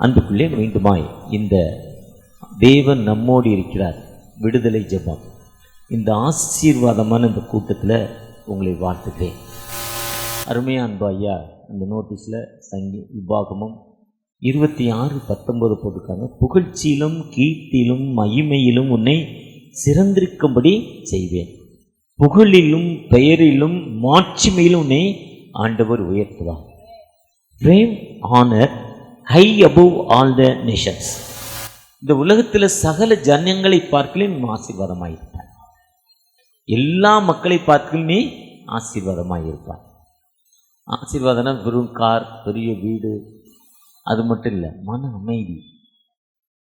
அன்புக்குள்ளே மீண்டுமாய் இந்த தேவன் நம்மோடு இருக்கிறார் விடுதலை ஜெபம் இந்த ஆசீர்வாதமான இந்த கூட்டத்தில் உங்களை வாழ்த்துகிறேன். அருமையாக அன்பு ஐயா அந்த நோட்டீஸில் விபாகமும் 26:19 போட்டிருக்காங்க. புகழ்ச்சியிலும் கீர்த்தியிலும் மகிமையிலும் உன்னை சிறந்திருக்கும்படி செய்வேன், புகழிலும் பெயரிலும் மாட்சிமையிலும் உன்னை ஆண்டவர் உயர்த்துவார். Fame honour high above all the nations. இந்த உலகத்தில் சகல ஜனங்களை பார்க்கலும் நீ ஆசீர்வாதமாயிருப்பார். எல்லா மக்களை பார்க்கலும் நீ ஆசீர்வாதமாயிருப்பார். ஆசீர்வாதம்னா வெறும் கார், பெரிய வீடு, அது மட்டும் இல்லை, மன அமைதி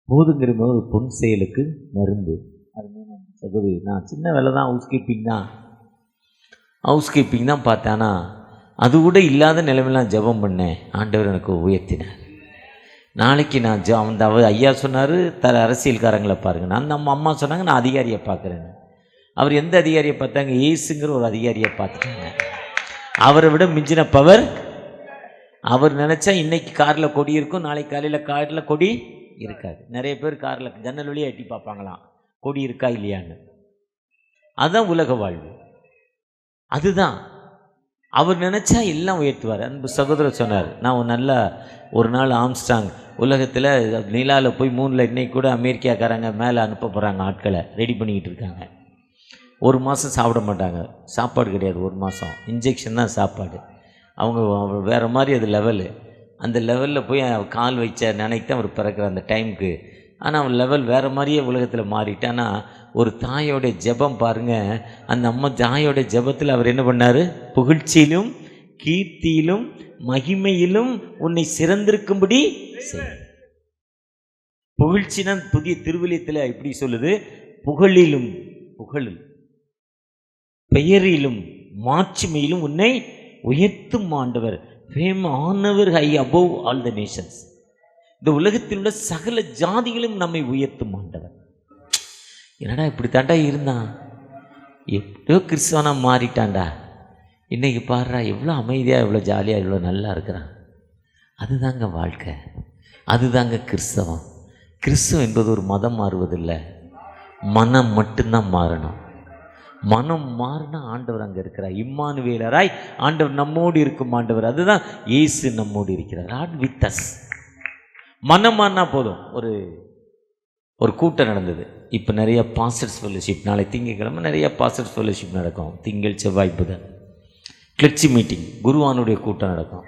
போதுங்கிற போது பொன் செயலுக்கு மருந்து. சகோதரி, நான் சின்ன வேலை தான், ஹவுஸ் கீப்பிங் தான் பார்த்தேன். அது கூட இல்லாத நிலைமையெல்லாம் ஜெபம் பண்ணேன், ஆண்டவர் எனக்கு உயர்த்தினார். நாளைக்கு நான் அந்த ஐயா சொன்னார் அரசியல்காரங்களை பாருங்க, நான் நம்ம அம்மா சொன்னாங்க நான் அதிகாரியை பார்க்குறேன்னு. அவர் எந்த அதிகாரியை பார்த்தாங்க? ஏசுங்கிற ஒரு அதிகாரியை பார்த்துட்டாங்க. அவரை விட மிஞ்சின பவர். அவர் நினச்சா இன்னைக்கு காரில் கொடி இருக்கும், நாளைக்கு காலையில் காரில் கொடி இருக்காது. நிறைய பேர் காரில் ஜன்னல் வழியாக எட்டி பார்ப்பாங்களாம் கொடி இருக்கா இல்லையான்னு. அதுதான் உலக வாழ்வு. அதுதான் அவர் நினச்சா எல்லாம் உயர்த்துவார். அன்பு சகோதரர் சொன்னார், நான் நல்லா ஒரு நாள் ஆம்ஸ்டாங் உலகத்தில் நிலாவில் போய் மூணில் இன்னைக்கு கூட அமெரிக்காக்காரங்க மேலே அனுப்ப போகிறாங்க, ஆட்களை ரெடி பண்ணிக்கிட்டு இருக்காங்க. 1 மாதம் சாப்பிட மாட்டாங்க, சாப்பாடு கிடையாது. 1 மாதம் இன்ஜெக்ஷன் தான் சாப்பாடு. அவங்க வேறு மாதிரி அது லெவலு. அந்த லெவலில் போய் கால் வச்ச நினைத்து அவர் பிறக்கிற அந்த டைமுக்கு. ஆனால் அவன் லெவல் வேறு மாதிரியே உலகத்தில் மாறிட்டான்னா, ஒரு தாயோடைய ஜெபம் பாருங்கள். அந்த அம்மா தாயோட ஜெபத்தில் அவர் என்ன பண்ணார்? புகழ்ச்சியிலும் கீர்த்தியிலும் மகிமையிலும் உன்னை சிறந்திருக்கும்படி செய். புகழ்ச்சினா புதிய திருவிழியத்தில் இப்படி சொல்லுது, புகழிலும் பெயரிலும் மாட்சிமையிலும் உன்னை உயர்த்தும் ஆண்டவர். ஃபேம் ஆனவர் high above all the nations. இந்த உலகத்தில் உள்ள சகல ஜாதிகளும் நம்மை உயர்த்தும் ஆண்டவர். என்னடா இப்படி தாண்டா இருந்தான், எப்படியோ கிறிஸ்தவனா மாறிட்டான்டா, இன்றைக்கி பாடுறா எவ்வளோ அமைதியாக, எவ்வளோ ஜாலியாக, எவ்வளோ நல்லா இருக்கிறான். அதுதாங்க வாழ்க்கை, அதுதாங்க கிறிஸ்தவம். கிறிஸ்தவம் என்பது ஒரு மதம் மாறுவதில்லை, மனம் மட்டும்தான் மாறணும். மனம் மாறினா ஆண்டவர் அங்கே இருக்கிறார். இம்மானுவேலராய் ஆண்டவர் நம்மோடு இருக்கும் ஆண்டவர். அதுதான் இயேசு நம்மோடு இருக்கிறார். God with us. மனம் மாறினா போதும். ஒரு கூட்டம் நடந்தது. இப்போ நிறைய பாஸ்டர்ஸ் ஃபெல்லோஷிப், நாளை திங்கட்கிழமை நிறைய பாஸ்டர்ஸ் ஃபெல்லோஷிப் நடக்கும். திங்கள் செவ்வாய் புதன் கிளர்ச்சி மீட்டிங், குருவானுடைய கூட்டம் நடக்கும்.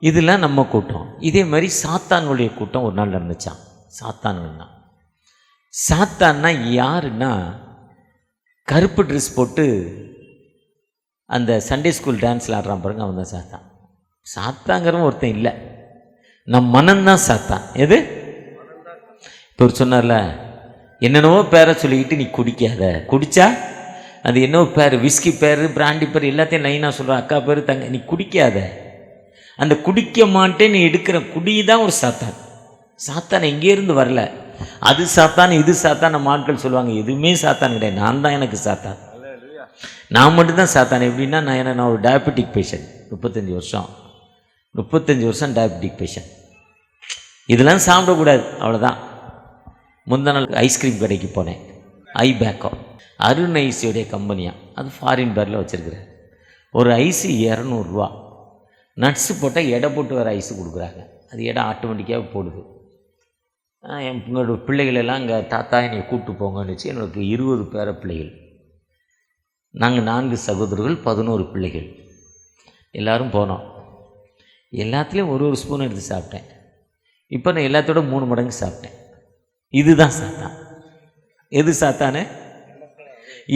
இதெல்லாம் நம்ம கூட்டம். இதே மாதிரி சாத்தானுடைய கூட்டம் ஒரு நாள் நடந்துச்சான். சாத்தான்னா யாருன்னா, கருப்பு ட்ரெஸ் போட்டு அந்த சண்டே ஸ்கூல் டான்ஸில் ஆடுறான் பாருங்க, அவன் தான் சாத்தான். சாத்தாங்கிறவன் ஒருத்தன் இல்லை, நம் மனம்தான் சாத்தான். எது இப்போ ஒரு சொன்னார்ல, என்னென்னவோ பேரை சொல்லிக்கிட்டு நீ குடிக்காத, குடித்தா அது என்னவோ பேர், விஸ்கி பேர், பிராண்டி பேர், எல்லாத்தையும் லைனாக சொல்கிறான், அக்கா பேர், தங்க, நீ குடிக்காத. அந்த குடிக்க மாட்டேன் நீ எடுக்கிற குடி தான் ஒரு சாத்தான். சாத்தான் எங்கேருந்து வரல, அது சாத்தான் இது சாத்தான். நம்ம ஆட்கள் சொல்லுவாங்க, எதுவுமே சாத்தான் கிடையாது, நான் தான் எனக்கு சாத்தான், நான் மட்டும்தான் சாத்தான். எப்படின்னா, நான் ஒரு டயபெட்டிக் பேஷண்ட், 35 வருஷம் டயபெட்டிக் பேஷண்ட். இதெல்லாம் சாப்பிடக்கூடாது, அவ்வளோதான். முந்தின நாள் ஐஸ்கிரீம் கடைக்கு போனேன், ஐபேக்கோ, அருண் ஐஸோடைய கம்பெனியாக, அது ஃபாரின் பேரில் வச்சுருக்குறேன். ஒரு ஐஸு 200 ரூபா. நட்ஸு போட்டால் எடை போட்டு வேறு ஐஸு கொடுக்குறாங்க, அது எடை ஆட்டோமேட்டிக்காக போடுது. எங்களோட பிள்ளைகளெல்லாம் இங்கே தாத்தா என்னை கூப்பிட்டு போங்கன்னு வச்சு, எனக்கு 20 பேர பிள்ளைகள். நாங்கள் 4 சகோதரர்கள், 11 பிள்ளைகள். எல்லோரும் போனோம். எல்லாத்துலேயும் ஒரு ஸ்பூன் எடுத்து சாப்பிட்டேன். இப்போ நான் எல்லாத்தோட 3 மடங்கு சாப்பிட்டேன். இதுதான் சாத்தான். எது சாத்தானே?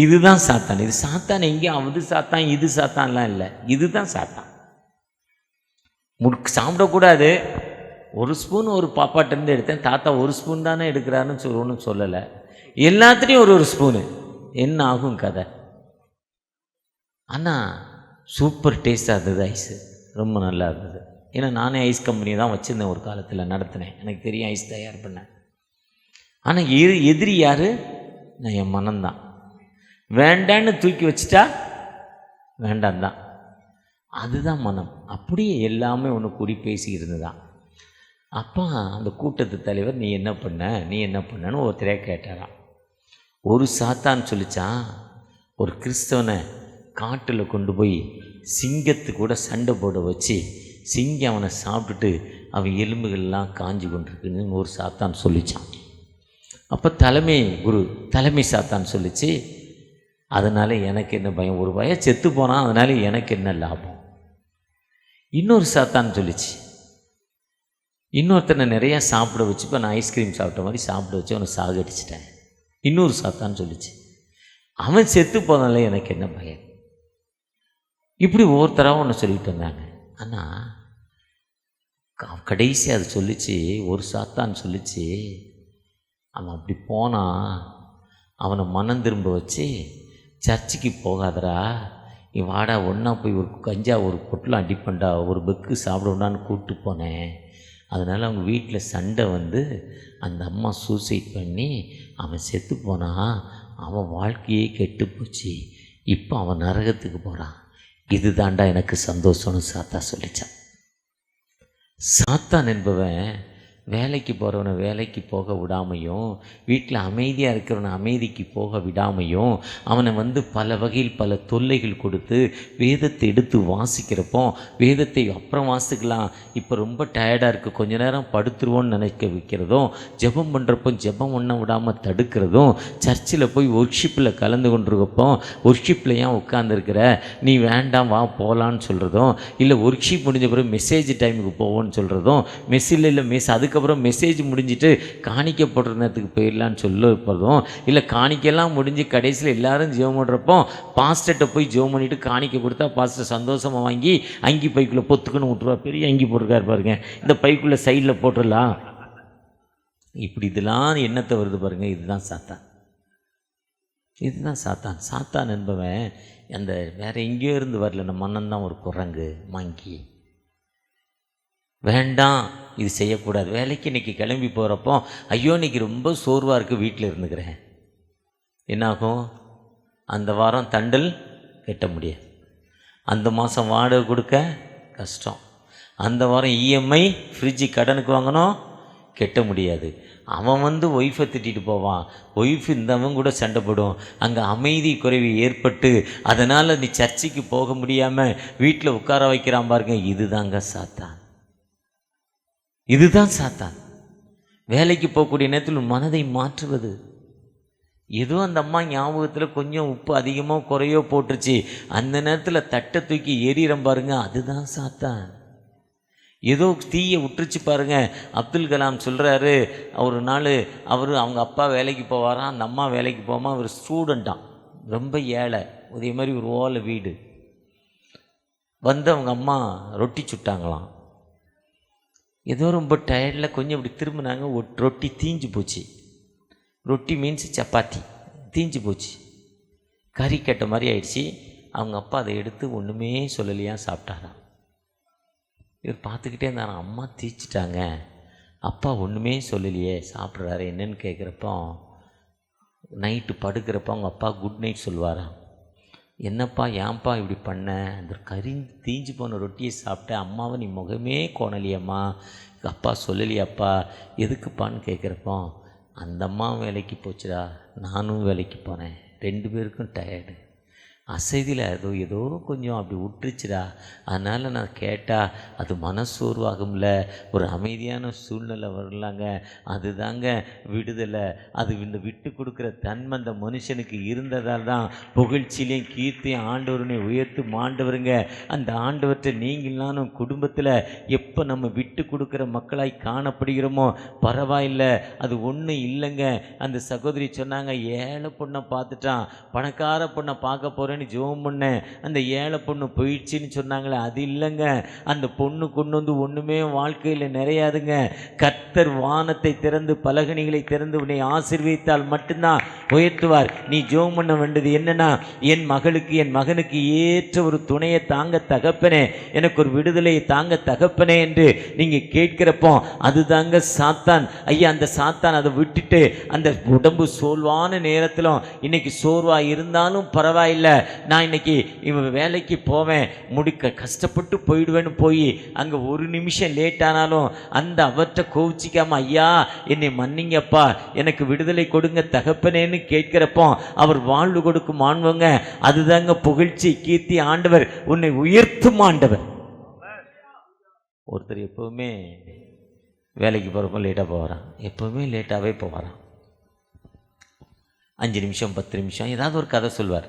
இதுதான் சாத்தான். இது சாத்தான் எங்கேயாவது சாத்தான் இது சாத்தான்லாம் இல்லை, இதுதான் சாத்தான். சாப்பிடக்கூடாது. 1 ஸ்பூன் ஒரு பாப்பாட்டேருந்து எடுத்தேன். தாத்தா 1 ஸ்பூன் தானே எடுக்கிறாருன்னு ஒன்றும் சொல்லலை. எல்லாத்துலேயும் ஒரு ஸ்பூனு. என்ன ஆகும் கதை? ஆனால் சூப்பர் டேஸ்ட்டாக இருந்தது ஐஸு, ரொம்ப நல்லா இருந்தது. ஏன்னா நானே ஐஸ் கம்பெனி தான் வச்சுருந்தேன், ஒரு காலத்தில் நடத்தினேன், எனக்கு தெரியும் ஐஸ் தயார் பண்ணேன். ஆனால் எதிரி யார்? நான் என் மனம்தான். வேண்டான்னு தூக்கி வச்சுட்டா வேண்டாம் தான், அதுதான் மனம். அப்படியே எல்லாமே ஒன்று கூடி பேசி இருந்துதான். அப்போ அந்த கூட்டத்து தலைவர் நீ என்ன பண்ணன்னு ஒருத்தரே கேட்டாராம். ஒரு சாத்தான் சொல்லிச்சான், ஒரு கிறிஸ்தவனை காட்டில் கொண்டு போய் சிங்கத்து கூட சண்டை போட வச்சு சிங்கம் அவனை சாப்பிட்டுட்டு அவன் எலும்புகள்லாம் காஞ்சி கொண்டிருக்குன்னு ஒரு சாத்தான் சொல்லிச்சான். அப்போ தலைமை சாத்தான் சொல்லிச்சு, அதனால் எனக்கு என்ன பயம், ஒரு பயம் செத்து போனான், அதனால எனக்கு என்ன லாபம். இன்னொரு சாத்தான் சொல்லிச்சு, இன்னொருத்தனை நிறையா சாப்பிட வச்சு, இப்போ நான் ஐஸ்கிரீம் சாப்பிட்ட மாதிரி சாப்பிட வச்சு அவனை சாகடிச்சிட்டேன். இன்னொரு சாத்தான் சொல்லிச்சு, அவன் செத்து போனாலே எனக்கு என்ன பயம். இப்படி ஒவ்வொருத்தராகவும் ஒன்று சொல்லிட்டு இருந்தாங்க. ஆனால் கடைசி அது சொல்லிச்சு, ஒரு சாத்தான் சொல்லிச்சு, அவன் அப்படி போனான், அவனை மனம் திரும்ப வச்சு சர்ச்சுக்கு போகாதரா, நீ வாடா ஒன்றா போய் ஒரு கஞ்சா ஒரு பொட்டலாம் அடிப்பண்டா, ஒரு பெக்கு சாப்பிடுவோண்டான்னு கூப்பிட்டு போனேன். அதனால் அவங்க வீட்டில் சண்டை வந்து அந்த அம்மா சூசைட் பண்ணி அவன் செத்து போனான், அவன் வாழ்க்கையே கெட்டு போச்சு, இப்போ அவன் நரகத்துக்கு போகிறான், இது தாண்டா எனக்கு சந்தோஷம்னு சாத்தான் சொல்லித்தான். சாத்தான் என்பவன் வேலைக்கு போகிறவனை வேலைக்கு போக விடாமையும், வீட்டில் அமைதியாக இருக்கிறவனை அமைதிக்கு போக விடாமையும், அவனை பல வகையில் பல தொல்லைகள் கொடுத்து வேதத்தை எடுத்து வாசிக்கிறப்போ, வேதத்தை அப்புறம் வாசிக்கலாம், இப்போ ரொம்ப டயர்டாக இருக்குது கொஞ்ச நேரம் படுத்துருவோன்னு நினைக்க வைக்கிறதும், ஜெபம் பண்ணுறப்போ ஜெபம் பண்ண விடாமல் தடுக்கிறதும், சர்ச்சில் போய் ஒர்ஷிப்பில் கலந்து கொண்டிருக்கப்போ ஒர்ஷிப்பில் ஏன் உட்காந்துருக்கிற, நீ வேண்டாம் வா போகலான்னு சொல்கிறதும், இல்லை ஒர்ஷிப் முடிஞ்ச பிறகு மெசேஜ் டைமுக்கு போவோன்னு சொல்கிறதும், அதுக்கப்புறம் மெசேஜ் முடிஞ்சிட்டு காணிக்க போடுறதுக்கு போயிடலான்னு சொல்லிப்பதும், இல்லை காணிக்கெல்லாம் முடிஞ்சு கடைசியில் எல்லாரும் ஜெபம் பண்ணுறப்போ பாஸ்டர்கிட்ட போய் ஜெபம் பண்ணிவிட்டு காணிக்க கொடுத்தா பாஸ்டர் சந்தோஷமாக வாங்கி அங்கி பைக்குள்ளே பொத்துக்குன்னு விட்டுருவா, பெரிய அங்கி போட்டிருக்காரு பாருங்க, இந்த பைக்குள்ளே சைடில் போட்டுடலாம். இப்படி இதெல்லாம் எண்ணத்தை வருது பாருங்க, இதுதான் சாத்தான். சாத்தான் என்பவன் அந்த வேற எங்கேயோ இருந்து வரல, நம்ம மன்னன் ஒரு குரங்கு மங்கி. வேண்டாம் இது செய்யக்கூடாது, வேலைக்கு இன்றைக்கி கிளம்பி போகிறப்போ ஐயோ இன்றைக்கி ரொம்ப சோர்வாக இருக்குது வீட்டில் இருந்துக்கிறேன், என்னாகும், அந்த வாரம் தண்டல் கட்ட முடியாது, அந்த மாதம் வாடகை கொடுக்க கஷ்டம், அந்த வாரம் இஎம்ஐ ஃப்ரிட்ஜு கடனுக்கு வாங்கணும் கட்ட முடியாது. அவன் ஒய்ஃபை திட்டிட்டு போவான், ஒய்ஃப் இந்தவன் கூட சண்டை போடும், அங்கே அமைதி குறைவு ஏற்பட்டு அதனால் நீ சர்ச்சுக்கு போக முடியாமல் வீட்டில் உட்கார வைக்கிறான் பாருங்க, இதுதான் சாத்தான். வேலைக்கு போகக்கூடிய நேரத்தில் மனதை மாற்றுவது. ஏதோ அந்த அம்மா ஞாபகத்தில் கொஞ்சம் உப்பு அதிகமாக குறையோ போட்டுருச்சு, அந்த நேரத்தில் தட்டை தூக்கி எறிகிறோம் பாருங்க, அதுதான் சாத்தான். ஏதோ தீயை விட்டுருச்சு பாருங்க. அப்துல் கலாம் சொல்கிறாரு, ஒரு நாள் அவங்க அப்பா வேலைக்கு போவாராம், அந்த அம்மா வேலைக்கு போகாமல் அவர் ஸ்டூடெண்ட்டான், ரொம்ப ஏழை, அதே மாதிரி ஒரு ஓலை வீடு. அவங்க அம்மா ரொட்டி சுட்டாங்களாம், ஏதோ ரொம்ப டயர்டில் கொஞ்சம் இப்படி திரும்பினாங்க, ரொட்டி தீஞ்சு போச்சு. ரொட்டி மீன்ஸ் சப்பாத்தி தீஞ்சு போச்சு, கறி கட்ட மாதிரி ஆயிடுச்சு. அவங்க அப்பா அதை எடுத்து ஒன்றுமே சொல்லலையா சாப்பிட்டாராம். இவர் பார்த்துக்கிட்டே இருந்தாராம், அம்மா தீச்சிட்டாங்க, அப்பா ஒன்றுமே சொல்லலையே சாப்பிட்றாரு என்னன்னு கேட்குறப்போ, நைட்டு படுக்கிறப்ப அவங்க அப்பா குட் நைட் சொல்லுவாராம். என்னப்பா ஏன்ப்பா இப்படி பண்ண, அந்த தீஞ்சு போன ரொட்டியை சாப்பிட்ட, அம்மாவை நீ முகமே கோணலியம்மா, அப்பா சொல்லலையாப்பா, எதுக்குப்பான்னு கேட்குறப்போ, அந்த அம்மா வேலைக்கு போச்சுடா, நானும் வேலைக்கு போனேன், 2 பேருக்கும் டயர்டு, அசதியில் ஏதோ கொஞ்சம் அப்படி விட்டுருச்சுடா, அதனால் நான் கேட்டால் அது மனசோர்வாகும்ல, ஒரு அமைதியான சூழ்நிலை வரலாங்க, அதுதாங்க விடுதலை. அது இந்த விட்டு கொடுக்குற தன்மை அந்த மனுஷனுக்கு இருந்ததால் தான் புகழ்ச்சியிலையும் கீர்த்தியும் ஆண்டவருனை உயர்த்து ஆண்டவருங்க. அந்த ஆண்டவர்கிட்ட நீங்கள் நானும் குடும்பத்தில் எப்போ நம்ம விட்டு கொடுக்குற மக்களாய் காணப்படுகிறோமோ பரவாயில்லை, அது ஒன்றும் இல்லைங்க. அந்த சகோதரி சொன்னாங்க, ஏழை பொண்ணை பார்த்துட்டான், பணக்கார பொண்ணை பார்க்க போகிறேன்னு ஜெபம் பண்ணேன், அந்த ஏழை பொண்ணு போயிடுச்சின்னு சொன்னாங்களே, அது இல்லைங்க. அந்த பொண்ணு கொண்டு ஒன்றுமே வாழ்க்கையில் நிறையாதுங்க. கர்த்தர் வானத்தை திறந்து பலகணிகளை திறந்து உன்னை ஆசீர்வதித்தால் மட்டும்தான் உயர்த்துவார். நீ ஜெபம் பண்ண வேண்டியது என்னன்னா, என் மகளுக்கு என் மகனுக்கு ஏற்ற ஒரு துணையை தாங்க தகப்பனே, எனக்கு ஒரு விடுதலையை தாங்க தகப்பனே என்று நீங்கள் கேட்கிறப்போ அதுதாங்க சாத்தான். ஐயா, அந்த சாத்தான் அதை விட்டுட்டு அந்த உடம்பு சோர்வான நேரத்திலும் இன்னைக்கு சோர்வாக இருந்தாலும் பரவாயில்லை, நான் இன்னைக்கு இவன் வேலைக்கு போவேன், முடிக்க கஷ்டப்பட்டு போயிடுவேன்னு போய் அங்கே ஒரு நிமிஷம் லேட் ஆனாலும் அந்த அவற்றை கோவிச்சிக்காம, ஐயா என்னை மன்னிங்கப்பா, எனக்கு விடுதலை கொடுங்க தகப்பனேன்னு கேட்கிறப்போ அவர் வாழ்வு கொடுக்கும் ஆண்வங்க. அதுதாங்க புகழ்ச்சி, கீர்த்தி. ஆண்டவர் உன்னை உயர்த்தும் ஆண்டவர். ஒருத்தர் எப்பவுமே வேலைக்கு போகிறப்போ லேட்டாக போகிறான், எப்பவுமே லேட்டாகவே போகிறான். 5 நிமிஷம் 10 நிமிஷம் ஏதாவது ஒரு கதை சொல்வார்.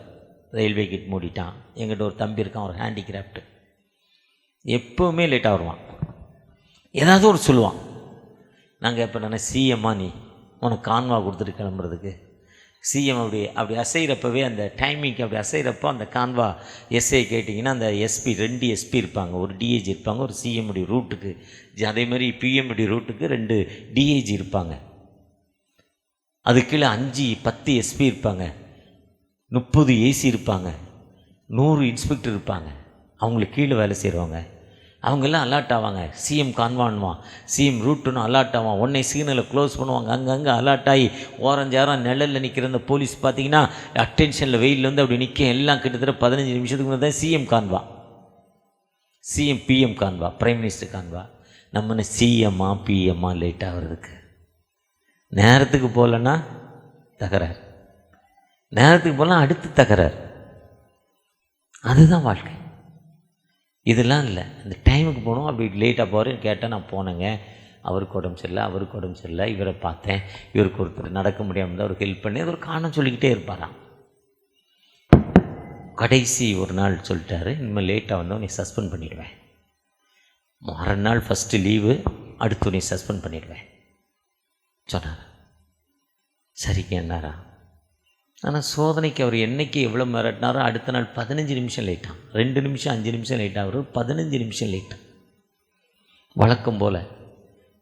ரயில்வே கேட் மூடிட்டான், எங்கிட்ட ஒரு தம்பி இருக்கான், ஒரு ஹேண்டிகிராஃப்ட், எப்பவுமே லேட்டாக வருவான், ஏதாவது ஒரு சொல்லுவான். நாங்கள் எப்போ நான் சிஎம்மா, நீ உனக்கு கான்வா கொடுத்துட்டு கிளம்புறதுக்கு, சிஎம் அப்படி அசைகிறப்பவே அந்த டைமிங்க்கு அப்படி அசைகிறப்போ அந்த கான்வா எஸ்ஐ கேட்டிங்கன்னா அந்த எஸ்பி 2 எஸ்பி இருப்பாங்க, ஒரு டிஏஜி இருப்பாங்க, ஒரு சிஎம்முடைய ரூட்டுக்கு, அதே மாதிரி பிஎம்முடைய ரூட்டுக்கு 2 டிஏஜி இருப்பாங்க. அது கீழே 5 10 எஸ்பி இருப்பாங்க, 30 ஏசி இருப்பாங்க, 100 இன்ஸ்பெக்டர் இருப்பாங்க. அவங்களுக்கு கீழே வேலை செய்கிறவங்க அவங்கெல்லாம் அலர்ட் ஆவாங்க. சிஎம் கான்வான்வான், சிஎம் ரூட்டுன்னு அலர்ட் ஆவான், உடனே சிக்னலை க்ளோஸ் பண்ணுவாங்க. அங்கங்கே அலர்ட் ஆகி ஓரஞ்சாரம் நிழலில் நிற்கிற அந்த போலீஸ் பார்த்தீங்கன்னா அட்டென்ஷனில் வெயிலில் வந்து அப்படி நிற்க. எல்லாம் கிட்டத்தட்ட 15 நிமிஷத்துக்கு முன்னாடி தான் CM Khanwa, CM PM Khanwa, prime minister Khanwa. நம்ம சிஎம்மா பிஎம்மா லேட் ஆகிறதுக்கு, நேரத்துக்கு போகலன்னா தகராறு, நேரத்துக்கு போகலாம் அடுத்து தகராறு. அதுதான் வாழ்க்கை. இதெல்லாம் இல்லை, இந்த டைமுக்கு போகணும். அப்படி லேட்டாக போகிறேன்னு கேட்டால் நான் போனேங்க, அவருக்கு உடம்பு சரியில்லை, அவருக்கு உடம்பு சரியில்லை, இவரை பார்த்தேன், இவருக்கு ஒருத்தர் நடக்க முடியாமல் இருந்தால் அவருக்கு ஹெல்ப் பண்ணி அது ஒரு காரணம் சொல்லிக்கிட்டே இருப்பாராம். கடைசி ஒரு நாள் சொல்லிட்டாரு, இனிமேல் லேட்டாக வந்தோம் நீ சஸ்பெண்ட் பண்ணிவிடுவேன், மறுநாள் ஃபஸ்ட்டு லீவு, அடுத்து நீ சஸ்பெண்ட் பண்ணிவிடுவேன் சொன்னார். சரிங்க என்னாரா. ஆனால் சோதனைக்கு அவர் என்றைக்கு எவ்வளோ மிரட்டினாரோ அடுத்த நாள் 15 நிமிஷம் லேட்டான், 2 நிமிஷம் 5 நிமிஷம் லேட்டாக, அவர் 15 நிமிஷம் லேட்டான். வழக்கம் போல்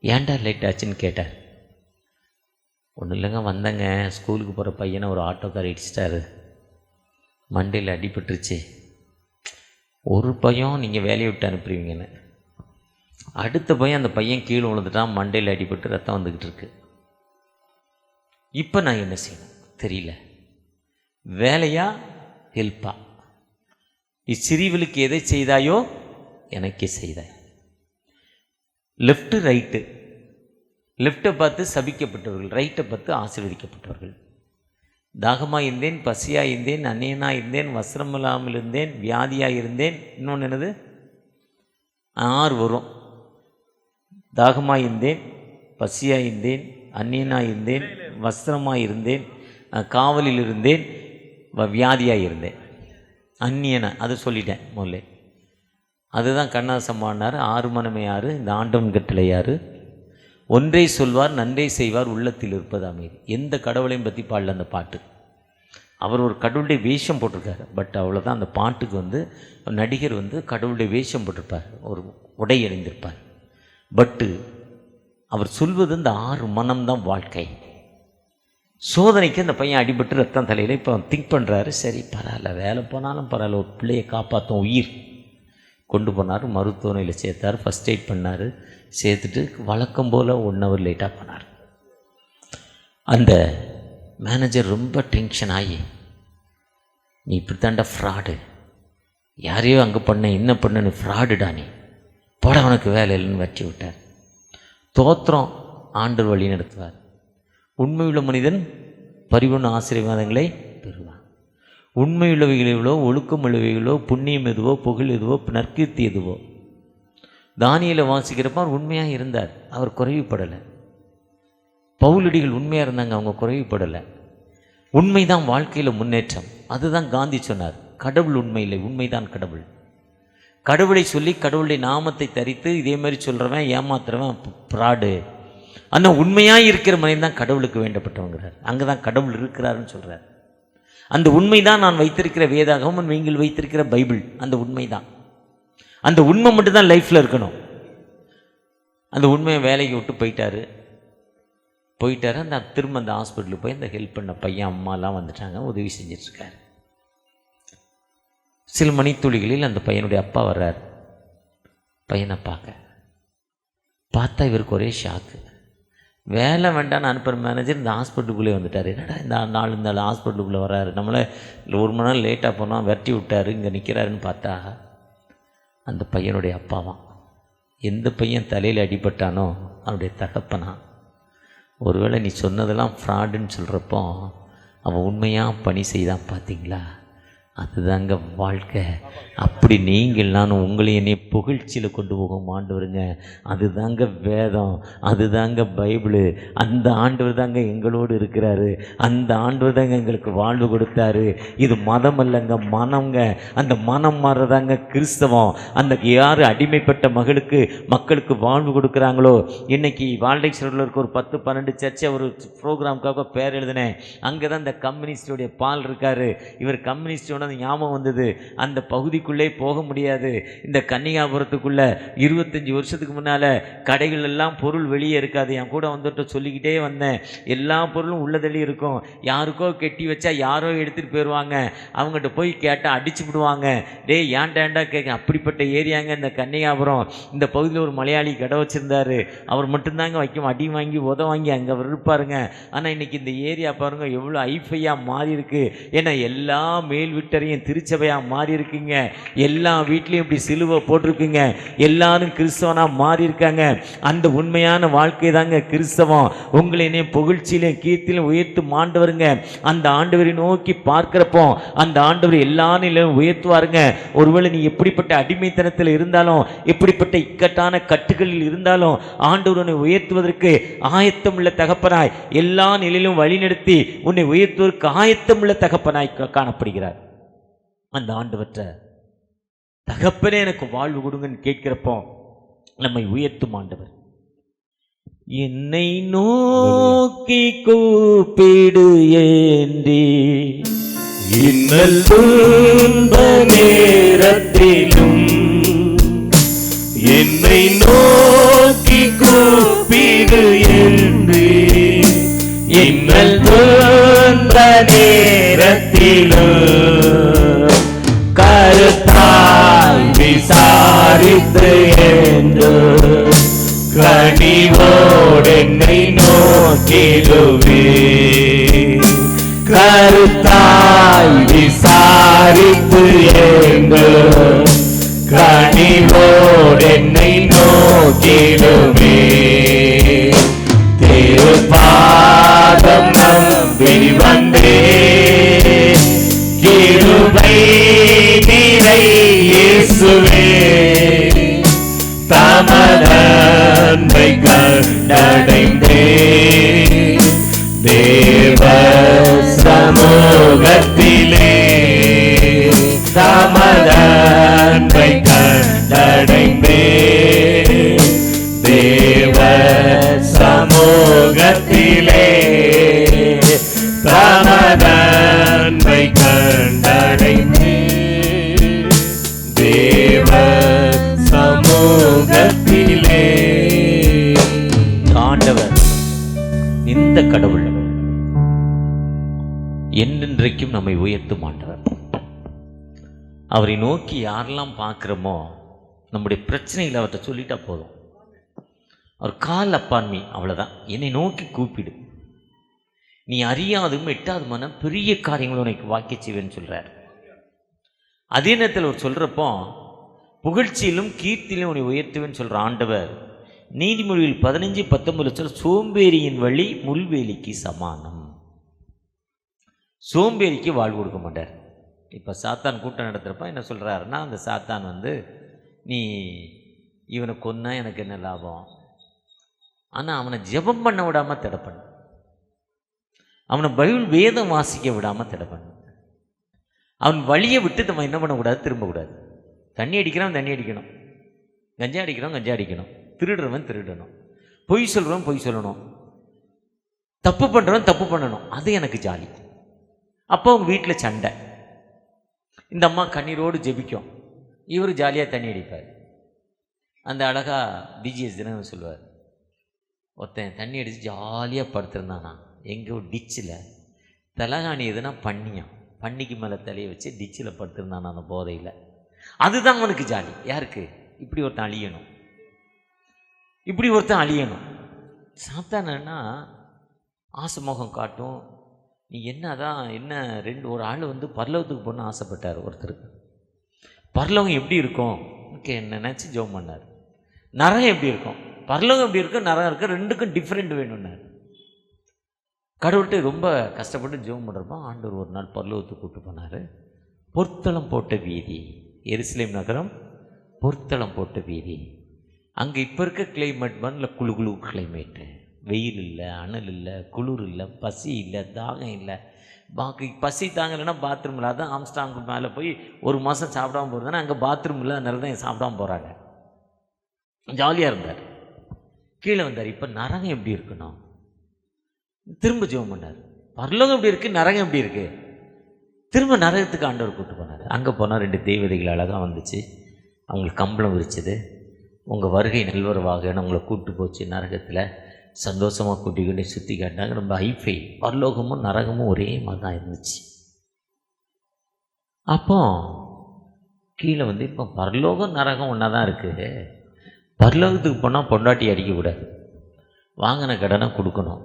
ஏன்டா லேட் ஆச்சுன்னு கேட்டார். ஒன்றும் இல்லைங்க, வந்தேங்க, ஸ்கூலுக்கு போகிற பையனை ஒரு ஆட்டோக்கார் இடிச்சிட்டாரு, மண்டையில் அடிபட்டுருச்சு. ஒரு பையன் நீங்கள் வேலையை விட்டு அனுப்புறீங்கன்னு, அடுத்த பையன் அந்த பையன் கீழே விழுந்துட்டான், மண்டையில் அடிபட்டு ரத்தம் வந்துக்கிட்டு இருக்கு. இப்போ நான் என்ன செய்யணும் தெரியல, வேலையா ஹெல்ப்பா? இச்சிறியவளுக்கு எதை செய்தாயோ எனக்கே செய்தாய். லெஃப்ட்டு ரைட்டு, லெஃப்ட்டை பார்த்து சபிக்கப்பட்டவர்கள், ரைட்டை பார்த்து ஆசீர்வதிக்கப்பட்டவர்கள். தாகமாக இருந்தேன், பசியாக இருந்தேன், அந்நியனாக இருந்தேன், வஸ்திரம் இல்லாமல் இருந்தேன், வியாதியாக இருந்தேன். இன்னொன்று என்னது 6 வரும். தாகமாக இருந்தேன், பசியாக இருந்தேன், அந்நியனாக இருந்தேன், வஸ்திரமாக இருந்தேன், காவலில் இருந்தேன், வியாதியாக இருந்தேன். அந்நியனை அதை சொல்லிட்டேன் முதல்ல. அதுதான் கண்ணாசம் பாடினார். 6 மனமே 6, இந்த ஆண்டவன் கட்டளை 6, ஒன்றை சொல்வார் நன்றை செய்வார் உள்ளத்தில் இருப்பது அமைதி. எந்த கடவுளையும் பற்றி பாடல அந்த பாட்டு. அவர் ஒரு கடவுளுடைய வேஷம் போட்டிருக்காரு, பட் அவ்வளோதான். அந்த பாட்டுக்கு நடிகர் கடவுளுடைய வேஷம் போட்டிருப்பார், ஒரு உடை அணிந்திருப்பார். பட்டு அவர் சொல்வது இந்த 6 மனம்தான் வாழ்க்கை. சோதனைக்கு அந்த பையன் அடிபட்டு ரத்தம் தலையில். இப்போ திங்க் பண்ணுறாரு, சரி பரவாயில்ல, வேலை போனாலும் பரவாயில்ல, ஒரு பிள்ளையை காப்பாற்றும், உயிர் கொண்டு போனார், மருத்துவமனையில் சேர்த்தார், ஃபஸ்ட் எய்ட் பண்ணார், சேர்த்துட்டு வழக்கம் போல் 1 ஹவர் லேட்டாக பண்ணார். அந்த மேனேஜர் ரொம்ப டென்ஷன் ஆகி, நீ இப்படி தாண்டா ஃப்ராடு, யாரையோ அங்கே பண்ண என்ன பண்ண, நீ ஃப்ராடுடா, நீ போட, உனக்கு வேலை இல்லைன்னு வச்சு விட்டார். தோத்திரம் ஆண்டவர் வழி நடத்துவார். உண்மையுள்ள மனிதன் பரிபூர்ண ஆசீர்வாதங்களை பெறுவான். உண்மையுள்ளவைகளோ, ஒழுக்கமுள்ளவைகளோ, புண்ணியம் எதுவோ, புகழ் எதுவோ, நற்கீர்த்தி எதுவோ. தானியேலை வாசிக்கிறப்ப அவர் உண்மையாக இருந்தார், அவர் குறைவுபடலை. பவுலடிகள் உண்மையாக இருந்தாங்க, அவங்க குறைவுபடலை. உண்மைதான் வாழ்க்கையில் முன்னேற்றம். அதுதான் காந்தி சொன்னார், கடவுள் உண்மை இல்லை, உண்மைதான் கடவுள். கடவுளை சொல்லி கடவுளுடைய நாமத்தை தரித்து இதே மாதிரி சொல்கிறவன் ஏமாத்துறவன் ஃப்ராடு. ஆனால் உண்மையாக இருக்கிற மனிதன் தான் கடவுளுக்கு வேண்டப்பட்டவங்கிறார். அங்கே தான் கடவுள் இருக்கிறாருன்னு சொல்கிறார். அந்த உண்மை தான் நான் வைத்திருக்கிற வேதாகமம், நீங்கள் வைத்திருக்கிற பைபிள். அந்த உண்மை தான், அந்த உண்மை மட்டும்தான் லைஃப்பில் இருக்கணும். அந்த உண்மையை வேலைக்கு விட்டு போயிட்டார். போயிட்டாரு. திரும்ப அந்த ஹாஸ்பிட்டலுக்கு போய் அந்த ஹெல்ப் பண்ண பையன் அம்மாலாம் வந்துட்டாங்க, உதவி செஞ்சிட்ருக்காரு. சில மணித்துளிகளில் அந்த பையனுடைய அப்பா வர்றார். பையனை பார்த்தா இவருக்கு ஒரே ஷாக்கு. வேலை வேண்டான்னு அனுப்புகிற மேனேஜர் இந்த ஹாஸ்பிட்டலுக்குள்ளே வந்துட்டார். என்னடா இந்த ஹாஸ்பிட்டலுக்குள்ளே வர்றாரு, நம்மளை 1 மணி நேரம் லேட்டாக போனால் விரட்டி விட்டார், இங்கே நிற்கிறாருன்னு பார்த்தா அந்த பையனுடைய அப்பாவான். எந்த பையன் தலையில் அடிபட்டானோ அவனுடைய தகப்பனா. ஒருவேளை நீ சொன்னதெல்லாம் ஃப்ராடுன்னு சொல்கிறப்போ அவன் உண்மையாக பணி செய்தான் பார்த்தீங்களா? அதுதாங்க வாழ்க்கை. அப்படி நீங்கள் நானும் உங்களை என்னை புகழ்ச்சியில் கொண்டு போகும் ஆண்டவருங்க. அதுதாங்க வேதம், அதுதாங்க பைபிளு. அந்த ஆண்டவர் தாங்க எங்களோடு இருக்கிறாரு. அந்த ஆண்டவர் தாங்க எங்களுக்கு வாழ்வு கொடுத்தாரு. இது மதம் அல்லங்க, மனம்ங்க. அந்த மனம் மாறுறதாங்க கிறிஸ்தவம். அந்த யார் அடிமைப்பட்ட மக்களுக்கு வாழ்வு கொடுக்குறாங்களோ. இன்றைக்கி வால்டைஸ்வரில் இருக்க ஒரு 10-12 சர்ச்சை ஒரு ப்ரோக்ராமுக்காக பேர் எழுதினேன். அங்கே தான் இந்த கம்யூனிஸ்டுடைய பால் இருக்கார். இவர் கம்யூனிஸ்டோட ஞாபகம் வந்தது. அந்த பகுதிக்குள்ளே போக முடியாது. இந்த கன்னிகாபுரத்துக்குள்ளே 25 வருஷத்துக்கு முன்னால் கடைகள் எல்லாம் பொருள் வெளியே இருக்காது. என் கூட வந்துட்டு சொல்லிக்கிட்டே வந்தேன். எல்லா பொருளும் உள்ளதள்ளி இருக்கும். யாருக்கோ கெட்டி வச்சா யாரோ எடுத்துகிட்டு போயிடுவாங்க. அவங்ககிட்ட போய் கேட்டால் அடிச்சு விடுவாங்க. ஏன்டா கேட்க. அப்படிப்பட்ட ஏரியாங்க இந்த கன்னிகாபுரம். இந்த பகுதியில் ஒரு மலையாளி கடை வச்சுருந்தார். அவர் மட்டும்தாங்க அடி வாங்கி வாங்கி அங்கே அவர் இருப்பாருங்க. ஆனால் இன்றைக்கி இந்த ஏரியா பாருங்கள் எவ்வளோ ஐஃபையாக மாறி இருக்கு. ஏன்னா எல்லா மேல் விட்டரையும் திருச்சபையாக மாறி இருக்குங்க. எல்லா வீட்லேயும் இப்படி சிலுவை போட்டிருக்குங்க. எல்லாரும் கிறிஸ்தவனாக மாறி இருக்காங்க. அந்த உண்மையான வாழ்க்கை தாங்க கிறிஸ்தவம். உங்களை புகழ்ச்சியிலும் கீர்த்திலும் உயர்த்து ஆண்டவருங்க. அந்த ஆண்டவரை நோக்கி பார்க்கிறப்போ அந்த ஆண்டவர் எல்லாரும் உயர்த்துவாருங்க. ஒருவேளை நீ எப்படிப்பட்ட அடிமைத்தனத்தில் இருந்தாலும், எப்படிப்பட்ட இக்கட்டான கட்டுகளில் இருந்தாலும், ஆண்டவர் உன்னை உயர்த்துவதற்கு ஆயத்தம் உள்ள தகப்பனாய், எல்லா நிலையிலும் வழிநடத்தி உன்னை உயர்த்துவதற்கு ஆயத்தம் உள்ள தகப்பனாய் காணப்படுகிறார். அந்த ஆண்டவற்ற தகப்பனே எனக்கு வாழ்வு கொடுங்கன்னு கேட்கிறப்போ நம்மை உயர்த்தும் ஆண்டவர். என்னை நோக்கி கூப்பிடு ஏந்தி இன்னல் துன்ப நேரத்திலும் என்னை நோக்கி கூப்பிடு ஏந்தி இன்னல் துன்ப நேரத்திலும் கருத்தாய் விசாரித்து என்று கனிவோடு என்னை நோக்கிடுவே. கருத்தாய் விசாரித்து என்று கனிவோடு என்னை நோக்கிடுவே. திருப்பாதம் நம்பி வந்தே கிருபை நிறை இயேசுவே. தமதன்மை கண்டடைந்தே தேவ சமூகத்திலே. தமதன்மை கண்டடைந்தே தேவ சமூகத்திலே. தமதன்மை கண்டடைந்தே தேவ சமூகத்திலே. ஆண்டவர் இந்த கடவுள் என்றென்றைக்கும் நம்மை உயர்த்தும் ஆண்டவர். அவரை நோக்கி யாரெல்லாம் பார்க்குறோமோ நம்முடைய பிரச்சனைகளை அவர்கிட்ட சொல்லிட்டா போதும். அவர் கால் அப்பான்மை, அவ்வளோதான். என்னை நோக்கி கூப்பிடு, நீ அறியாதும் எட்டாதுமான பெரிய காரியங்களை உனக்கு வாக்கி செய்வேன்னு சொல்கிறார். அதே நேரத்தில் அவர் சொல்கிறப்போ புகழ்ச்சியிலும் கீர்த்தியிலும் உன்னை உயர்த்துவேன்னு சொல்கிற ஆண்டவர் நீதிமொழியில் 15:19 சொல்ல சோம்பேறியின் வழி முள்வேலிக்கு சமானம். சோம்பேறிக்கு வாழ்வு கொடுக்க மாட்டார். இப்போ சாத்தான் கூட்டம் நடத்துகிறப்ப என்ன சொல்கிறாருன்னா, அந்த சாத்தான் நீ இவனை கொன்னா எனக்கு என்ன லாபம், ஆனால் அவனை ஜெபம் பண்ண விடாமல் தடை பண்ணு, அவனை பைபிள் வேதம் வாசிக்க விடாமல் தடை பண்ணு, அவன் வழியை விட்டு நம்ம என்ன பண்ணக்கூடாது, திரும்பக்கூடாது. தண்ணி அடிக்கிறவன் தண்ணி அடிக்கணும், கஞ்சா அடிக்கிறவன் கஞ்சா அடிக்கணும், திருடுறவன் திருடணும், பொய் சொல்கிறவன் பொய் சொல்லணும், தப்பு பண்ணுறவன் தப்பு பண்ணணும். அது எனக்கு ஜாலி. அப்போ அவங்க வீட்டில் சண்டை. இந்த அம்மா கண்ணீரோடு ஜெபிக்கும், இவர் ஜாலியாக தண்ணி அடிப்பார். அந்த அழகாக பிஜிஎஸ் தினம் சொல்லுவார், ஒருத்தன் தண்ணி அடித்து ஜாலியாக படுத்திருந்தானா எங்கே டிச்சில். தலகாணி எதுனா பண்ணியான், பண்ணிக்கு மேலே தலையை வச்சு டிச்சில் படுத்திருந்தானா அந்த போதையில். அதுதான் அவனுக்கு ஜாலி. யாருக்கு? இப்படி ஒருத்தன் அழியணும், இப்படி ஒருத்தன் அழியணும். சாத்தானா ஆசை முகம் காட்டும். நீ என்ன ஒரு ஆள் பரலோகத்துக்கு போகணும்னு ஆசைப்பட்டார் ஒருத்தருக்கு. பரலோகம் எப்படி இருக்கும் என்ன நினச்சி ஜெபம் பண்ணார். நரகம் எப்படி இருக்கும், பரலோகம் எப்படி இருக்கும், நரகம் இருக்கும், ரெண்டுக்கும் டிஃப்ரெண்ட் வேணும்னார். கடவுள்கிட்ட ரொம்ப கஷ்டப்பட்டு ஜெபம் பண்ணுறப்போ ஆண்டவர் ஒரு நாள் பரலோகத்துக்கு கூப்பிட்டு போனார். பொற்தளம் போட்ட வீதி, எருசலேம் நகரம் பொற்தளம் போட்ட வீதி. அங்கே இப்போ இருக்க கிளைமேட் மண்ணில் குழு குழு கிளைமேட்டு, வெயில் இல்லை, அனல் இல்லை, குளிர் இல்லை, பசி இல்லை, தாகம் இல்லை. பாக்கி பசி தாங்கலைன்னா பாத்ரூம் இல்லை. அதான் ஆம்ஸ்டாங்கு மேலே போய் ஒரு மாதம் சாப்பிடாம போகிறதுனா அங்கே பாத்ரூம் இல்லை, அதனால தான் சாப்பிடாம போகிறாங்க. ஜாலியாக இருந்தார். கீழே வந்தார். இப்போ நரகம் எப்படி இருக்கணும், திரும்ப ஜெபம் பண்ணார். பரலோகம் எப்படி இருக்குது, நரகம் எப்படி இருக்குது, திரும்ப நரகத்துக்கு ஆண்டவர் கூப்பிட்டு போனார். அங்கே போனால் 2 தேவதைகள் அழகாக வந்துச்சு. அவங்களுக்கு கம்பளம் விரிச்சது. உங்கள் வருகை நல்வரவாக உங்களை கூப்பிட்டு போச்சு. நரகத்தில் சந்தோஷமாக கூட்டிக்கிட்டு சுற்றி காட்டினாங்க. ரொம்ப ஹைஃபை. பரலோகமும் நரகமும் ஒரே மாதிரி தான் இருந்துச்சு. அப்போ கீழே இப்போ பரலோகம் நரகம் ஒன்றா தான் இருக்குது. பரலோகத்துக்கு போனால் பொண்டாட்டி அடிக்கக்கூடாது, வாங்கின கடனை கொடுக்கணும்,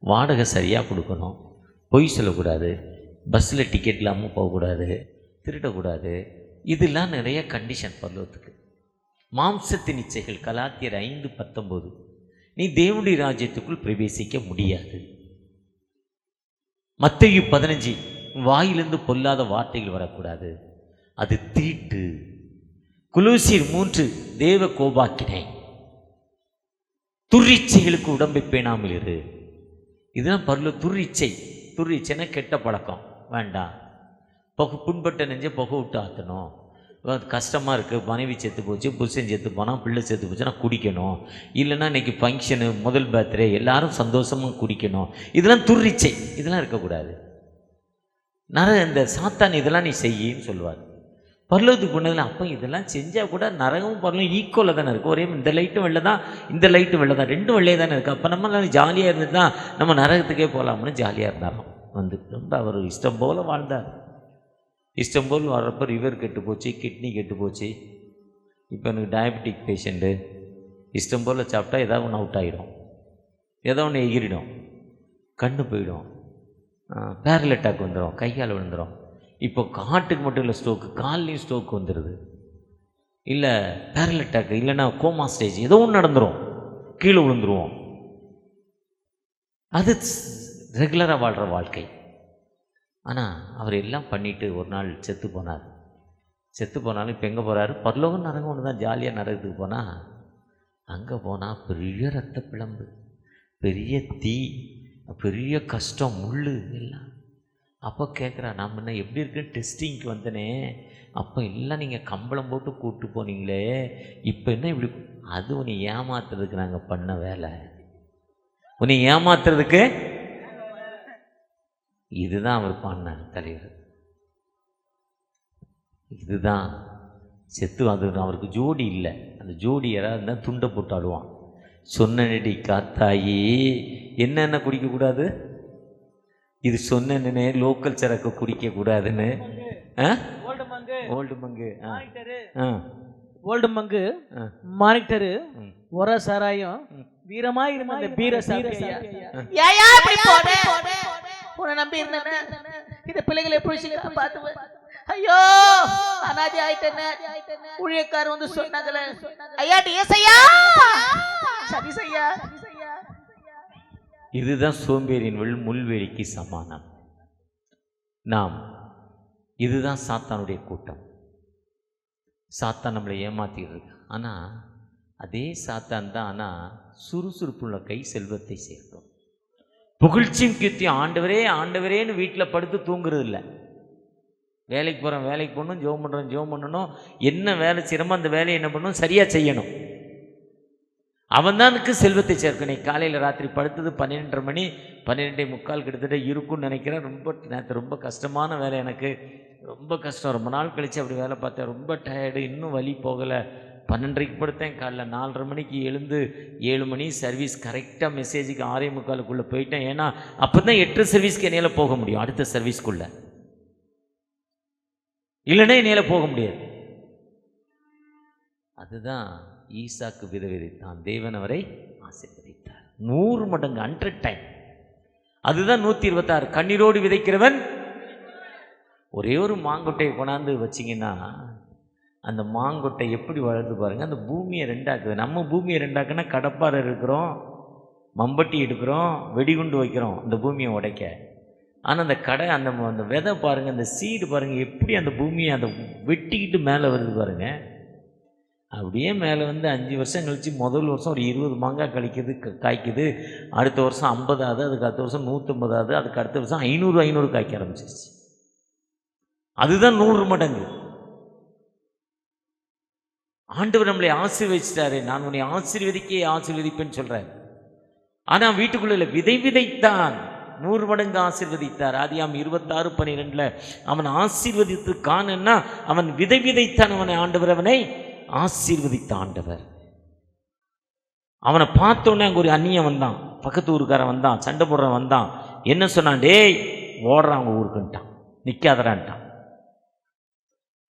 வாடகை சரியாக கொடுக்கணும், பொய் சொல்லக்கூடாது, பஸ்ஸில் டிக்கெட் இல்லாமல் போகக்கூடாது, திருடக்கூடாது. இதெல்லாம் நிறைய கண்டிஷன் பரலோகத்துக்கு. மாம்சத்தின் இச்சைகள் கலாத்தியர் 5:19. நீ தேவனுடைய ராஜ்யத்துக்குள் பிரவேசிக்க முடியாது. மத்தேயு 15, வாயிலிருந்து பொல்லாத வார்த்தைகள் வரக்கூடாது, அது தீட்டு. கொலோசியர் 3, தேவ கோபாக்கினை. துரிச்சைகளுக்கு உடம்பை பேணாமல் இரு. இதுதான் துரிச்சைன்னா கெட்ட பழக்கம் வேண்டாம். புண்பட்ட நெஞ்ச புகை விட்டு ஆற்றணும். கஷ்டமாக இருக்குது, மனைவி செத்து போச்சு, புருஷன் செத்து போனால், பிள்ளை செத்து போச்சுன்னா குடிக்கணும். இல்லைன்னா இன்றைக்கி ஃபங்க்ஷனு, முதல் பர்த்டே, எல்லாரும் சந்தோஷமாக குடிக்கணும். இதெல்லாம் துரிச்சை, இதெல்லாம் இருக்கக்கூடாது. இந்த சாத்தான் இதெல்லாம் நீ செய்யின்னு சொல்லுவார். பரலோகத்துக்கு போனதில் அப்போ இதெல்லாம் செஞ்சால் கூட நரகமும் பரலோகம் ஈக்குவலாக தானே இருக்குது. ஒரே இந்த லைட்டும் வெள்ளை தான், இந்த லைட்டும் வெள்ளை தான், 2 வெள்ளையே தானே இருக்குது. அப்போ நம்ம ஜாலியாக இருந்து தான் நம்ம நரகத்துக்கே போகலாம்னு ஜாலியாக இருந்தாலும் ரொம்ப அவர் இஷ்டம் போல் வாழ்ந்தார். இஷ்டம் போல் வர்றப்போ லிவர் கெட்டு போச்சு, கிட்னி கெட்டு போச்சு. இப்போ எனக்கு டயபெட்டிக் பேஷண்ட்டு. இஷ்டம் போல் சாப்பிட்டா ஏதாவது ஒன்று அவுட் ஆகிடும், ஏதோ ஒன்று எகிரிடும், கண்ணு போயிடும், பேரல் அட்டாக் வந்துடும், கைகால் விழுந்துடும். இப்போ ஹார்ட்டுக்கு மட்டும் இல்லை ஸ்ட்ரோக்கு, கால்லையும் ஸ்ட்ரோக் வந்துடுது. இல்லை பேரல் அட்டாக், இல்லைன்னா கோமா ஸ்டேஜ், ஏதோ ஒன்று நடந்துடும், கீழே விழுந்துருவோம். அது ரெகுலராக வாழ்கிற வாழ்க்கை. ஆனால் அவர் எல்லாம் பண்ணிவிட்டு ஒரு நாள் செத்து போனார். செத்து போனாலும் இப்போ எங்கே போகிறாரு, பரலோகம் நரகம் ஒன்று தான். ஜாலியாக நரகத்துக்கு போனால், அங்கே போனால் பெரிய ரத்த பிளம்பு, பெரிய தீ, பெரிய கஷ்டம், முள் எல்லாம். அப்போ கேட்குறா, நான் முன்ன எப்படி இருக்குன்னு டெஸ்டிங்க்கு வந்தனே, அப்போ எல்லாம் நீங்கள் கம்பளம் போட்டு கூப்பிட்டு போனீங்களே, இப்போ என்ன இப்படி? அது உன்னை ஏமாத்துறதுக்கு நாங்கள் பண்ண வேலை, உன்னை ஏமாத்துறதுக்கு. இதுதான் அவர் பாடின தலைவர். இதுதான் செத்து. அது அவருக்கு ஜோடி இல்லை. அந்த ஜோடி யாராவது இருந்தால் துண்டை போட்டு ஆடுவான். சொன்னடி காத்தாயி என்னென்ன குடிக்கக்கூடாது, இது சொன்னே லோக்கல் சரக்கு குடிக்கக்கூடாதுன்னு. ஓல்டு மங்கு, ஓல்டு மங்கு, மானிட்டரு, ஒர சாராயம், வீரமா இருந்த பீர சாப்பியா. உன்னை நம்பி இருந்தேன், இந்த பிள்ளைகளை எப்படி பார்த்து, ஐயோ அனாதி ஆயிட்டேன்னு ஊழியக்காரர் வந்து சொன்னாங்களே, ஐயா டிஎஸ்ஐயா சரி செய்யா. இதுதான் சோம்பேறியின் முள்வேலிக்கு சமானம். நாம் இதுதான் சாத்தானுடைய கூட்டம். சாத்தான் நம்மளை ஏமாத்திட்டு இருக்கு. ஆனால் அதே சாத்தான் தான். ஆனால் சுறுசுறுப்புள்ள கை செல்வத்தை சேர்க்கும். புகழ்ச்சியும் கீர்த்தியும் ஆண்டவரே ஆண்டவரேன்னு வீட்டில் படுத்து தூங்குறது இல்லை. வேலைக்கு போகிறோம், வேலைக்கு போகணும், ஜெபம் பண்ணுறோம், ஜெபம் பண்ணணும். என்ன வேலை செய்கிறோமோ அந்த வேலையை என்ன பண்ணணும், சரியாக செய்யணும். அவன்தானுக்கு செல்வத்தை சேர்க்கணும். காலையில் ராத்திரி படுத்தது 12:30 மணி, 12:45 கிட்டத்தட்ட இருக்குன்னு நினைக்கிறேன். நேற்று ரொம்ப கஷ்டமான வேலை, எனக்கு ரொம்ப கஷ்டம். ரொம்ப நாள் கழித்து அப்படி வேலை பார்த்தேன், ரொம்ப டயர்டு, இன்னும் வலி போகலை. 12:30 படுத்தேன். காலைல 4:30 மணிக்கு எழுந்து 7 மணி சர்வீஸ் கரெக்டாக மெசேஜுக்கு 6:45 போயிட்டேன். ஏன்னா அப்போ தான் 8 சர்வீஸ்க்கு என்னால் போக முடியும், அடுத்த சர்வீஸ்க்குள்ளே. இல்லைன்னா என்னால் போக முடியாது. அதுதான் ஈசாக்கு விதைத்தான், தேவன் அவரை ஆசீர்வதித்தார் 100 மடங்கு, 100 டைம். அதுதான் 126. கண்ணீரோடு விதைக்கிறவன். ஒரே ஒரு மாங்கொட்டையை கொண்டாந்து வச்சிங்கன்னா அந்த மாங்கொட்டை எப்படி வளர்ந்து பாருங்கள். அந்த பூமியை ரெண்டாக்குது. நம்ம பூமியை ரெண்டாக்குன்னா கடப்பாறை இருக்கிறோம், மம்பட்டி எடுக்கிறோம், வெடிகுண்டு வைக்கிறோம் அந்த பூமியை உடைக்க. ஆனால் அந்த அந்த விதை பாருங்கள், அந்த சீடு பாருங்கள், எப்படி அந்த பூமியை அந்த வெட்டிக்கிட்டு மேலே வருது பாருங்கள். அப்படியே மேலே வந்து 5 வருஷம் கழித்து முதல் வருஷம் ஒரு 20 மாங்காய் காய்க்குது. அடுத்த வருஷம் 50 ஆகுது, அதுக்கு அடுத்த வருஷம் 150 ஆகுது, அதுக்கு அடுத்த வருஷம் 500 காய்க்க ஆரம்பிச்சிருச்சு. அதுதான் 100 மடங்கு. ஆண்டவர் நம்மளை ஆசீர்வதிச்சிட்டாரு. நான் உன்னை ஆசீர்வதிப்பேன்னு சொல்கிறேன். ஆனால் வீட்டுக்குள்ள விதைத்தான் 100 மடங்கு ஆசீர்வதித்தார். ஆதியாம் 26:12 அவன் ஆசீர்வதித்து காணன்னா அவன் விதைத்தான். அவனை ஆசீர்வதித்த ஆண்டவர். அவனை பார்த்தோன்னே அங்கே ஒரு அந்நியன் வந்தான், பக்கத்து ஊருக்காரன் வந்தான், சண்டை போடுறவன் வந்தான். என்ன சொன்னான்? டேய் ஓடுறான் அவங்க ஊருக்குன்ட்டான், நிற்காதரான்ட்டான்.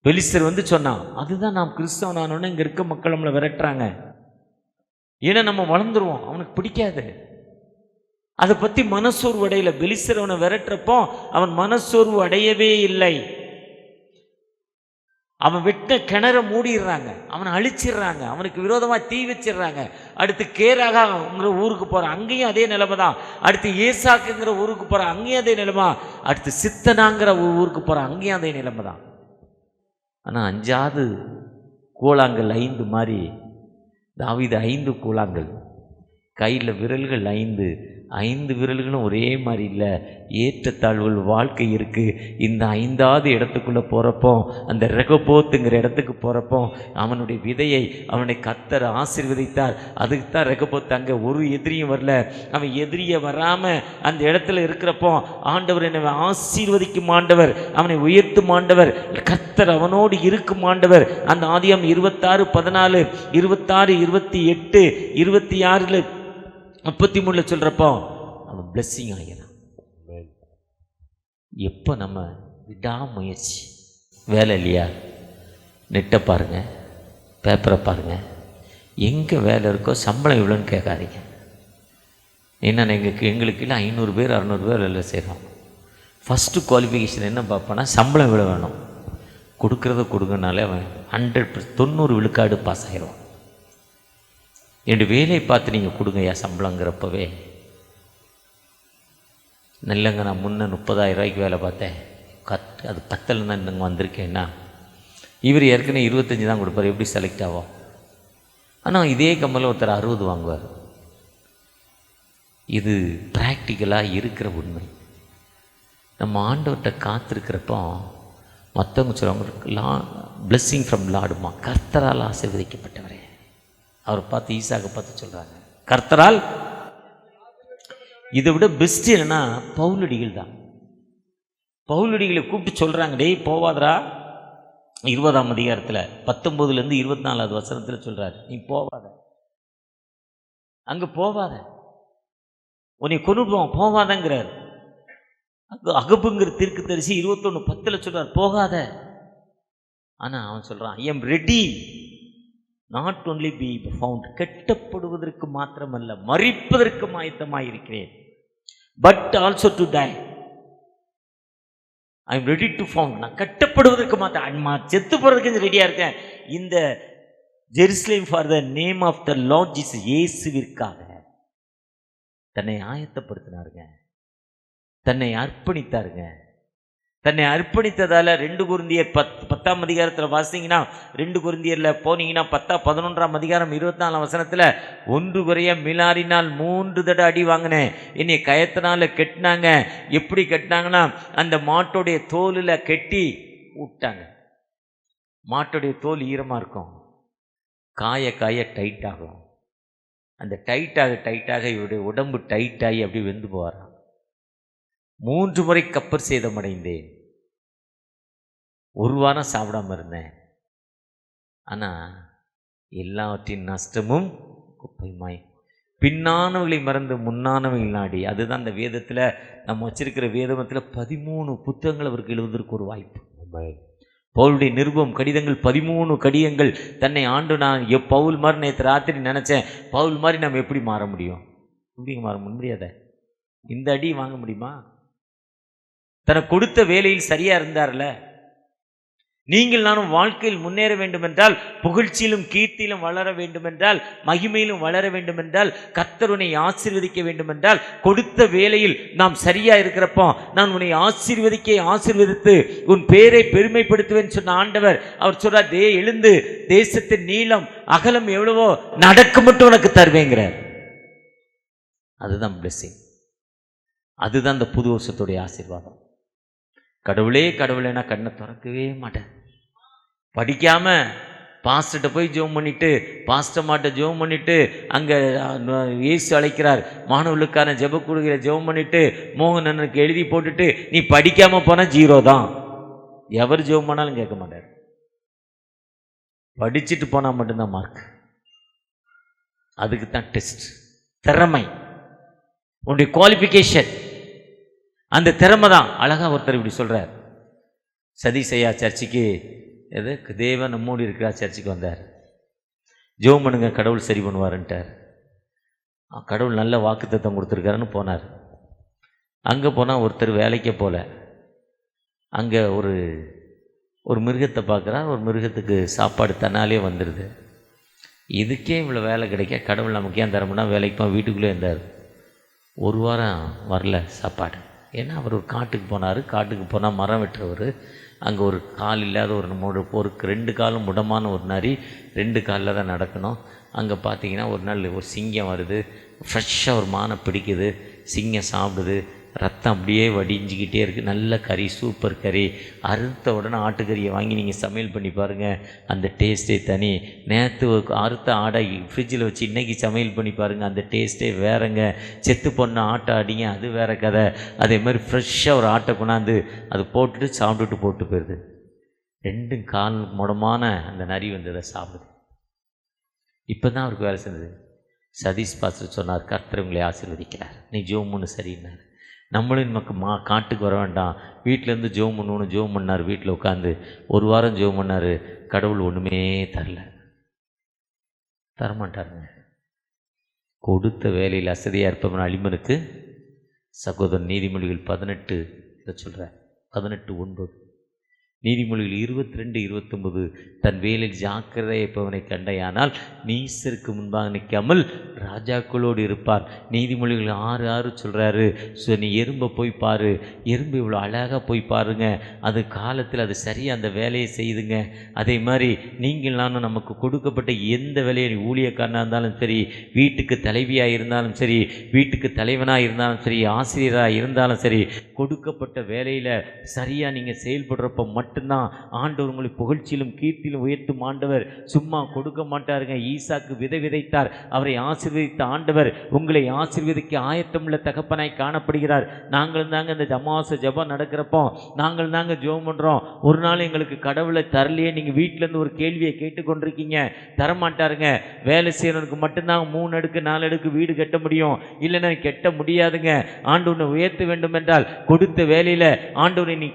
பெலிஸ்தர் வந்து சொன்னான். அதுதான் நாம் கிறிஸ்தவனானோன்னு இங்கே இருக்க மக்கள் நம்மளை விரட்டுறாங்க. ஏன்னா நம்ம வளர்ந்துருவோம், அவனுக்கு பிடிக்காது. அதை பற்றி மனசோர்வு அடையலை. பெலிஸ்தர் அவனை விரட்டுறப்போ அவன் மனசோர்வு அடையவே இல்லை. அவன் விட்ட கிணற மூடிடுறாங்க, அவனை அழிச்சிடுறாங்க, அவனுக்கு விரோதமாக தீ வச்சிடுறாங்க. அடுத்து கேராகாங்கிற ஊருக்கு போகிறான், அங்கேயும் அதே நிலைமை தான். அடுத்து ஏசாக்குங்கிற ஊருக்கு போகிறான், அங்கேயும் அதே நிலைமை. அடுத்து சித்தனாங்கிற ஊருக்கு போகிறான், அங்கேயும் அதே நிலைமை தான். ஆனால் 5வது கூழாங்கல் 5 மாதிரி தாவீது 5 கூழாங்கல், கையில் விரல்கள் 5 விரல்களும் ஒரே மாதிரி இல்லை, ஏற்றத்தாழ்வுகள் வாழ்க்கை இருக்குது. இந்த 5வது இடத்துக்குள்ளே போகிறப்போ, அந்த ரெகபோத்துங்கிற இடத்துக்கு போகிறப்போ அவனுடைய விதையை அவனை கர்த்தர் ஆசீர்வதித்தார். அதுக்கு தான் ரெகபோத். அங்கே ஒரு எதிரியும் வரல. அவன் எதிரியை வராமல் அந்த இடத்துல இருக்கிறப்போ ஆண்டவர் என்னை ஆசீர்வதிக்கும் ஆண்டவர், அவனை உயர்த்தும் ஆண்டவர், கர்த்தர் அவனோடு இருக்கும் ஆண்டவர். அந்த ஆதியாம் 26:14, 26, 28, 26, 33 சொல்கிறப்போ அவன் பிளெஸ்ஸிங் ஆகிறான். எப்போ நம்ம விடாமுயற்சி, வேலை இல்லையா, நெட்டை பாருங்கள், பேப்பரை பாருங்கள், எங்கே வேலை இருக்கோ சம்பளம் இவ்வளோன்னு கேட்காதீங்க. ஏன்னா எங்களுக்கு இல்லை 500 பேர் 600 பேர் வேலை செய்கிறோம். ஃபஸ்ட்டு குவாலிஃபிகேஷன் என்ன பார்ப்போன்னா சம்பளம் இவ்வளோ வேணும். கொடுக்குறனாலே அவன் 90 விழுக்காடு பாஸ் ஆகிடுவான். என்னுடைய வேலையை பார்த்து நீங்கள் கொடுங்கய்யா சம்பளங்கிறப்பவே. நல்லங்க, நான் முன்னே 30,000 ரூபாய்க்கு வேலை பார்த்தேன், அது 10 தான் இன்னும் வந்திருக்கேன்னா, இவர் ஏற்கனவே 25 தான் கொடுப்பார், எப்படி செலக்ட் ஆகும்? ஆனால் இதே கம்பெனியில் ஒருத்தர் 60 வாங்குவார். இது ப்ராக்டிக்கலாக இருக்கிற உண்மை. நம்ம ஆண்டவர்கிட்ட காத்திருக்கிறப்போ மற்றவங்க சொல்லுவாங்க பிளெஸ்ஸிங் ஃப்ரம் லார்டுமா, கர்த்தரால் ஆசீர்வதிக்கப்பட்டவரே. அவரை பார்த்து ஈசாக்கை பார்த்து சொல்கிறாங்க, கர்த்தரால். இதை விட பெஸ்ட் என்னன்னா பவுலடிகள் தான். பவுலடிகளை கூப்பிட்டு சொல்கிறாங்க, டேய் போவாதரா. 20ஆம் அதிகாரத்தில் 19 24வது வசனத்தில் சொல்கிறார், நீ போவாத, அங்கே போவாத, உன்னை கொன்னுடுவான், போவாதங்கிறார். அங்கே அகப்புங்கிற தீர்க்கதரிசி 21:10 சொல்கிறார், போகாத. ஆனால் அவன் சொல்கிறான், I am ready not only be found, கெட்டப்படுவதற்கு மாத்திரமல்ல மரிப்பதற்கு ஆயத்தமாயிருக்கிறேன், but also to die. I am ready to found. நான் கட்டப்படுவதற்கு மாத்திரம், செத்து போகிறதுக்கு ரெடியாக இருக்கேன். இந்த Jerusalem for the name of the Lord Jesus, இயேசுவிற்காக தன்னை ஆயத்தப்படுத்தினாருங்க, தன்னை அர்ப்பணித்தாருங்க. தன்னை அர்ப்பணித்ததால் 2 கொரிந்தியர் 10ஆம் அதிகாரத்தில் வாசிங்கன்னா, 2 கொரிந்தியரில் போனீங்கன்னா 11ஆம் அதிகாரம் 24ஆம் வசனத்தில், 1 குறைய மிலாரினால் 3 தடவை அடி வாங்கினேன், என்னை கயத்தினால கெட்டினாங்க. எப்படி கட்டினாங்கன்னா, அந்த மாட்டோடைய தோலில் கெட்டி விட்டாங்க. மாட்டோடைய தோல் ஈரமாக இருக்கும், காய டைட் ஆகும். அந்த டைட்டாக இவருடைய உடம்பு டைட்டாகி அப்படி வெந்து போவாராம். 3 முறை கப்பர் சேதமடைந்தேன், 1 வாரம் சாப்பிடாம இருந்தேன். ஆனால் எல்லாவற்றின் நஷ்டமும் குப்பைமாய். பின்னானவர்களை மறந்து முன்னானவர்கள் நாடி. அதுதான் அந்த வேதத்தில் நம்ம வச்சிருக்கிற வேதத்தில் 13 புத்தகங்கள் அவருக்கு எழுதுவதற்கு ஒரு வாய்ப்பு. பவுலுடைய நிருபம் கடிதங்கள் 13 கடிதங்கள். தன்னை ஆண்டு நான் பவுல் மாதிரி நேற்று ராத்திரி நினச்சேன், பவுல் மாதிரி நம்ம எப்படி மாற முடியும்? எப்படி மாற முடியாத? இந்த அடி வாங்க முடியுமா? தனக்கு கொடுத்த வேலையில் சரியா இருந்தார்ல. நீங்கள் நானும் வாழ்க்கையில் முன்னேற வேண்டும் என்றால், புகழ்ச்சியிலும் கீர்த்தியிலும் வளர வேண்டும் என்றால், மகிமையிலும் வளர வேண்டும் என்றால், கர்த்தர் உன்னை ஆசீர்வதிக்க வேண்டும் என்றால், கொடுத்த வேலையில் நாம் சரியா இருக்கிறப்போ நான் உன்னை ஆசீர்வதித்து உன் பேரை பெருமைப்படுத்துவேன் சொன்ன ஆண்டவர் அவர் சொல்றார், எழுந்து தேசத்தின் நீளம் அகலம் எவ்வளவோ நடக்க மட்டும் உனக்கு தருவேங்கிறார். அதுதான் பிளெஸிங். அதுதான் இந்த புது வருஷத்துடைய ஆசீர்வாதம். கடவுளே கடவுளேனா கண்ணை திறக்கவே மாட்டேன். படிக்காம பாஸ்டர்கிட்ட போய் ஜெபம் பண்ணிட்டு, பாஸ்டர் மாட்ட ஜெபம் பண்ணிட்டு, அங்கே இயேசு அழைக்கிறார் மாணவர்களுக்கான ஜெப கொடுக்கிற ஜெபம் பண்ணிட்டு, மோகனனுக்கு எழுதி போட்டுட்டு நீ படிக்காம போனா 0 தான். எவர் ஜெபம் பண்ணாலும் கேட்க மாட்டார். படிச்சுட்டு போனா மட்டும்தான் மார்க். அதுக்கு தான் டெஸ்ட். திறமை, உன்னுடைய குவாலிஃபிகேஷன், அந்த திறமை தான். அழகா ஒருத்தர் இப்படி சொல்றார். சதீஷையா சர்ச்சுக்கு தேவன் நம்மோடு இருக்கிறா சர்ச்சுக்கு வந்தார். ஜெபம் பண்ணுங்க கடவுள் சரி பண்ணுவாருன்ட்டார். கடவுள் நல்ல வாக்குத்தத்தம் கொடுத்துருக்காருன்னு போனார். அங்கே போனால் ஒருத்தர் வேலைக்கே போல. அங்கே ஒரு மிருகத்தை பார்க்குறார். ஒரு மிருகத்துக்கு சாப்பாடு தன்னாலே வந்துடுது. இதுக்கே இவ்வளோ வேலை கிடைக்க கடவுள் நமக்கு ஏன் தரமுன்னா வேலைக்கு போய் வீட்டுக்குள்ளே இருந்தார். 1 வாரம் வரல சாப்பாடு. ஏன்னா அவர் ஒரு காட்டுக்கு போனார். காட்டுக்கு போனால் மரம் வெட்டுறவர். அங்கே ஒரு கால் இல்லாத ஒரு 2 காலும் முடமான ஒரு நரி 2 காலில் தான் நடக்கணும். அங்கே பார்த்தீங்கன்னா ஒரு நாள் ஒரு சிங்கம் வருது. ஃப்ரெஷ்ஷாக ஒரு மானை பிடிக்குது. சிங்கம் சாப்பிடுது. ரத்தம் அப்படியே வடிஞ்சிக்கிட்டே இருக்குது. நல்ல கறி, சூப்பர் கறி. அறுத்த உடனே ஆட்டுக்கறியை வாங்கி நீங்கள் சமையல் பண்ணி பாருங்கள், அந்த டேஸ்ட்டே தனி. நேற்று அறுத்த ஆடை ஃப்ரிட்ஜில் வச்சு இன்றைக்கி சமையல் பண்ணி பாருங்கள், அந்த டேஸ்ட்டே வேறங்க. செத்து பொண்ணு ஆட்டை அடிங்க, அது வேறு கதை. அதே மாதிரி ஃப்ரெஷ்ஷாக ஒரு ஆட்டை கொண்டாந்து அது போட்டுட்டு சாப்பிட்டுட்டு போட்டு போயிடுது. 2 கால் முடமான அந்த நரி வந்து அதை சாப்பிடுது. இப்போ தான் அவருக்கு வேலை செஞ்சது. சதீஷ் பாஸ்டர் சொன்னார், கர்த்தர் உங்களை ஆசீர்வதிக்கிறார், நீ ஜோமுன்னு சரின்னார். நம்மளும் நமக்கு காட்டுக்கு வர வேண்டாம், வீட்டிலேருந்து ஜெபம் பண்ணுவோன்னு ஜெபம் பண்ணார். வீட்டில் உட்காந்து 1 வாரம் ஜெபம் பண்ணார். கடவுள் ஒன்றுமே தரமாட்டாருங்க. கொடுத்த வேலையில் அசதியாக இருப்பவன் அழிமனுக்கு சகோதரன். நீதிமொழிகள் 18 இதை சொல்கிறார். 18:9. நீதிமொழிகள் 22:29. தன் வேலையில் ஜாக்கிரதை இருப்பவனை கண்டையானால் நீசருக்கு முன்பாக நிற்காமல் ராஜாக்களோடு இருப்பார். நீதிமொழிகள் 6:6 சொல்கிறாரு, ஸோ நீ எறும்பை போய் பாரு, எறும்பு இவ்வளோ அழகாக போய் பாருங்க, அது காலத்தில் அது சரியாக அந்த வேலையை செய்யுதுங்க. அதே மாதிரி நீங்கள் நானும் நமக்கு கொடுக்கப்பட்ட எந்த வேலையை, ஊழியக்காரனாக இருந்தாலும் சரி, வீட்டுக்கு தலைவியாக இருந்தாலும் சரி, வீட்டுக்கு தலைவனாக இருந்தாலும் சரி, ஆசிரியராக இருந்தாலும் சரி, கொடுக்கப்பட்ட வேலையில் சரியாக நீங்கள் செயல்படுறப்போ மட்டும்தான் ஆண்டவர் உங்களை புகழ்ச்சியிலும் கீர்த்தியிலும் உயர்த்தும் ஆண்டவர். சும்மா கொடுக்க மாட்டாருங்க. ஈசாக்கு விதைத்தார், அவரை ஆசீர்வதித்த ஆண்டவர் உங்களை ஆசீர்வதிக்க ஆயத்தமுள்ள தகப்பனாய் காணப்படுகிறார். நாங்கள் தாங்க இந்த அமாவாசை ஜெபம் நடக்கிறப்போ நாங்கள் தாங்க ஜெபம் பண்ணுறோம். ஒரு நாள் எங்களுக்கு கடவுளை தரலையே, நீங்கள் வீட்டிலேருந்து ஒரு கேள்வியை கேட்டுக்கொண்டிருக்கீங்க. தரமாட்டாருங்க. வேலை செய்யறவனுக்கு மட்டும்தான் 3 அடுக்கு 4 அடுக்கு வீடு கட்ட முடியும், இல்லைன்னா கட்ட முடியாதுங்க. ஆண்டவனை உயர்த்த வேண்டும் என்றால் கொடுத்த வேலையில் ஆண்டவரை நீ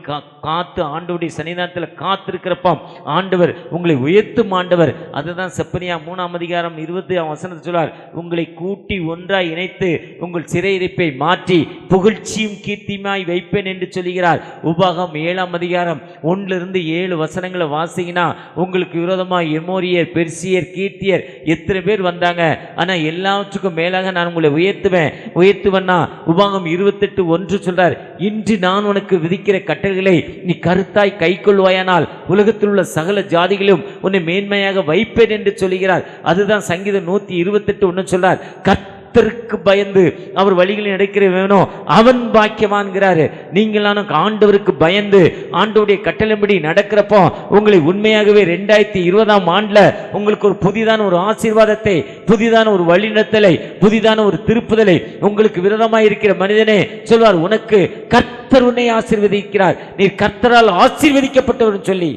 காத்து ஆண்டவருடைய சன்னிதானத்தில் காத்திருக்கிறப்போ ஆண்டவர் உங்களை உயர்த்தும் ஆண்டவர். அதுதான் செப்பனியா 3:20 சொல்றார், உங்களை கூட்டி ஒன்றாய் இணைத்து உங்கள் சிறையிருப்பை மாற்றி புகழ்ச்சியும் கீர்த்தியுமாய் வைப்பேன் என்று சொல்கிறார். உபாகம் 7:1-7 வாசிங்கன்னா உங்களுக்கு விரோதமாக எமோரியர், பெர்சியர், கீர்த்தியர் எத்தனை பேர் வந்தாங்க. ஆனா எல்லாவற்றுக்கும் மேலாக நான் உங்களை உயர்த்துவேன்னா உபாகம் 28:1 சொல்றார், இன்று நான் உனக்கு விதிக்கிற கட்டளைகளை நீ கருத்தாய் கை கொள்வாயானால் உலகத்தில் உள்ள சகல ஜாதிகளும் உன்னை மேன்மையாக வைப்பேன் என்று சொல்கிறார். அதுதான் சங்கீதம் 128:1 சொல்றார், கர்த்தருக்கு பயந்து அவர் வழிகளில் நடக்கிறவனோ அவன் பாக்கியவான்கிறாரு. நீங்களான ஆண்டவருக்கு பயந்து ஆண்டவருடைய கட்டளைப்படி நடக்கிறப்போ உங்களை உண்மையாகவே 2020 ஆண்டுல உங்களுக்கு ஒரு புதிதான ஒரு ஆசீர்வாதத்தை, புதிதான ஒரு வழிநடத்தலை, புதிதான ஒரு திருப்புதலை உங்களுக்கு விரோதமாக இருக்கிற மனிதனே சொல்வார், உனக்கு கர்த்தர் உன்னை ஆசீர்வதிக்கிறார், நீ கர்த்தரால் ஆசீர்வதிக்கப்பட்டவர் சொல்லி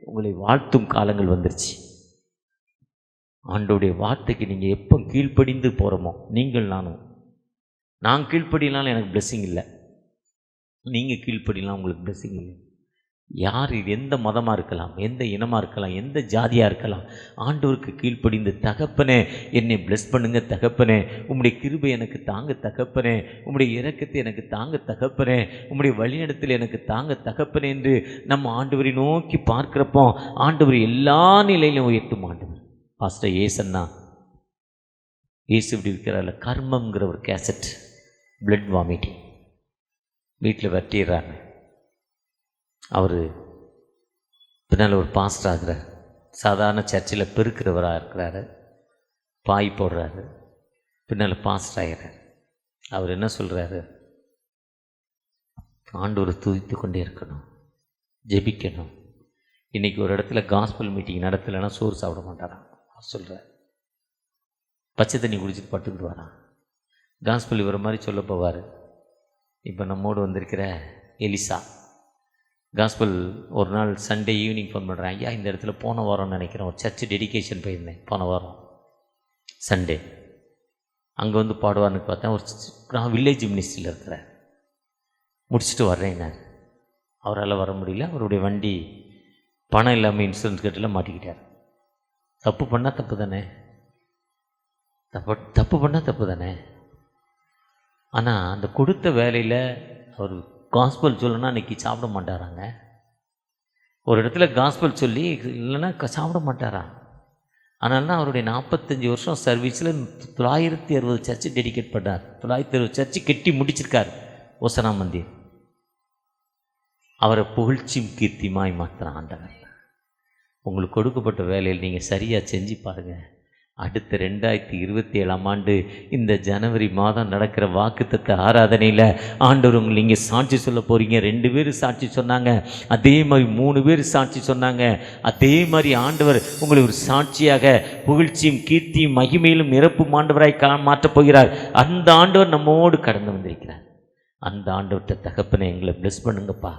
உங்களை வாழ்த்தும் காலங்கள் வந்துருச்சு. ஆண்டவருடைய வார்த்தைக்கு நீங்கள் எப்போ கீழ்ப்படிந்து போகிறோமோ, நீங்கள் நான் கீழ்ப்படினாலும் எனக்கு பிளெஸ்ஸிங் இல்லை, நீங்கள் கீழ்ப்படிலாம் உங்களுக்கு பிளெஸ்ஸிங் இல்லை. யார் இது எந்த மதமாக இருக்கலாம், எந்த இனமாக இருக்கலாம், எந்த ஜாதியாக இருக்கலாம், ஆண்டவருக்கு கீழ்ப்படிந்து தகப்பனே என்னை பிளெஸ் பண்ணுங்க தகப்பனே, உம்முடைய கிருபை எனக்கு தாங்க தகப்பனே, உம்முடைய இரக்கத்தை எனக்கு தாங்க தகப்பனே, உம்முடைய வழிநடத்தில் எனக்கு தாங்க தகப்பனே என்று நம்ம ஆண்டவரை நோக்கி பார்க்குறப்போ ஆண்டவர் எல்லா நிலையிலும் உயர்த்தும். ஆண்டவர் பாஸ்டர் ஏசன்னா ஏசு இப்படி இருக்கிறார்ல, கர்மங்கிற ஒரு கேசட், பிளட் வாமிட்டிங் வீட்டில் வெட்டிடுறாங்க. அவர் பின்னால் ஒரு பாஸ்டர் ஆகிறார், சாதாரண சர்ச்சில் பெருக்கிறவராக இருக்கிறாரு, பாய் போடுறாரு, பின்னால் பாஸ்டர் ஆகிறார். அவர் என்ன சொல்கிறாரு, ஆண்டவரை துதித்து கொண்டே இருக்கணும், ஜெபிக்கணும். இன்றைக்கி ஒரு இடத்துல காஸ்பல் மீட்டிங் நடத்தலைன்னா சோறு சாப்பிட மாட்டாராம். சொல்கிறார், பச்சை தண்ணி குடிச்சிட்டு பட்டுக்கிட்டு வரான். காஸ்பல் இவரை மாதிரி சொல்ல போவார். இப்போ நம்மோடு வந்திருக்கிற எலிசா காஸ்பல் ஒரு நாள் சண்டே ஈவினிங் ஃபோன் பண்ணுறேன், ஐயா இந்த இடத்துல போன வாரம்னு நினைக்கிறேன் ஒரு சர்ச் டெடிகேஷன் போயிருந்தேன், போன வாரம் சண்டே அங்கே வந்து பாடுவார்னு பார்த்தேன். நான் வில்லேஜ் மினிஸ்ட்ரியில் இருக்கிறேன், முடிச்சுட்டு வர்றேன்னார். அவரால் வர முடியல, அவருடைய வண்டி பணம் இல்லாமல் இன்சூரன்ஸ் கட்டில் மாட்டிக்கிட்டார். தப்பு பண்ணால் தப்பு தானே, தப்பு பண்ணால் தப்பு தானே. ஆனால் அந்த கொடுத்த வேலையில் அவர் காஸ்பல் சொல்லணும்னா அன்றைக்கி சாப்பிட மாட்டாராங்க. ஒரு இடத்துல காஸ்பல் சொல்லி இல்லைன்னா சாப்பிட மாட்டாரா. அதனால அவருடைய 45 வருஷம் சர்வீஸில் 960 சர்ச்சு டெடிகேட் பண்ணார். 960 சர்ச்சு கெட்டி முடிச்சிருக்கார் ஓசனா மந்திர். அவரை புகழ்ச்சியும் கீர்த்தியுமாய் மாத்திரம் ஆண்டவர். உங்களுக்கு கொடுக்கப்பட்ட வேலையில் நீங்கள் சரியாக செஞ்சு பாருங்கள். அடுத்த 2027 ஆண்டு இந்த ஜனவரி மாதம் நடக்கிற வாக்குத்தத்த ஆராதனையில் ஆண்டவர் உங்களை நீங்கள் சாட்சி சொல்ல போகிறீங்க. 2 பேர் சாட்சி சொன்னாங்க, அதே மாதிரி 3 பேர் சாட்சி சொன்னாங்க. அதே மாதிரி ஆண்டவர் உங்களை ஒரு சாட்சியாக புகழ்ச்சியும் கீர்த்தியும் மகிமையிலும் நிரப்பும் ஆண்டவராய் மாற்றப் போகிறார். அந்த ஆண்டவர் நம்மோடு கடந்து வந்திருக்கிறார். அந்த ஆண்டவர்கிட்ட தகப்பனே எங்களை பிளஸ் பண்ணுங்கப்பா,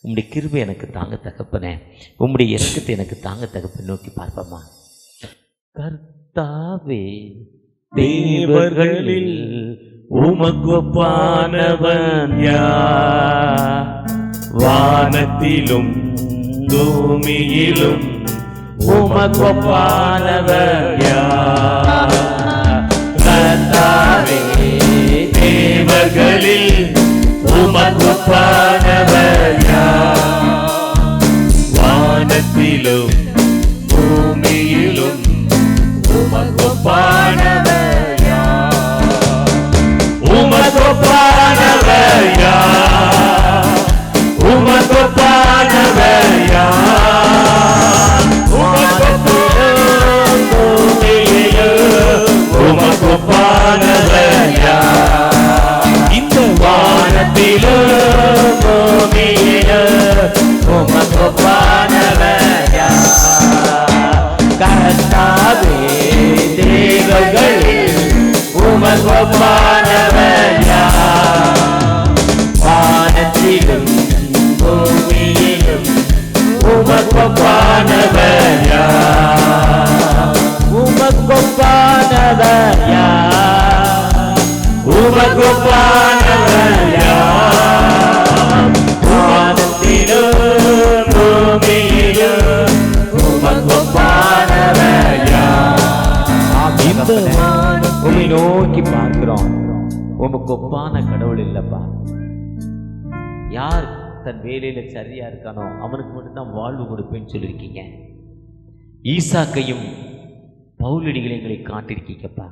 உம்முடைய கிருபை எனக்கு தாங்க தகப்பனே, உம்முடைய இரக்கத்தை எனக்கு தாங்க தகப்பன் நோக்கி பார்ப்போமா. கர்த்தாவே தேவர்களில் உமக்கொப்பானவன் யார், வானத்திலும் பூமியிலும் உமக்கொப்பானவன் யார். கர்த்தாவே தேவர்களில் உமக்கொப்பானவன் யார், வானத்திலும் பூமியிலும் உமக்கொப்பானவர் யார், உமக்கொப்பானவர் யார், உமக்கொப்பானவர் யார், உமக்கொப்பானவர் உமக்கொப்பானவர் யார், இந்த வானத்திலும் பூமியிலும் உமக்கொப்பானவர் யார். கர்த்தாவே தேவர்களில் உமக்கொப்பானவர் யார், வானத்திலும் பூமியிலும் உமக்கொப்பானவர் யார், உமக்கொப்பானவர் யார், உமக்கொப்பானவர் யார், வானத்திலும் பூமியிலும் உமக்கொப்பானவர் யார். உம்மை நோக்கி பார்க்கிறோம், உமக்கு ஒப்பான கடவுள் இல்லப்பா. யார் தன் வேலையில சரியா இருக்கானோ அவனுக்கு மட்டும்தான் வாழ்வு கொடுப்பேன்னு சொல்லியிருக்கீங்க. ஈசாக்கையும் பவுலடிகளை எங்களை காட்டிருக்கீங்கப்பா.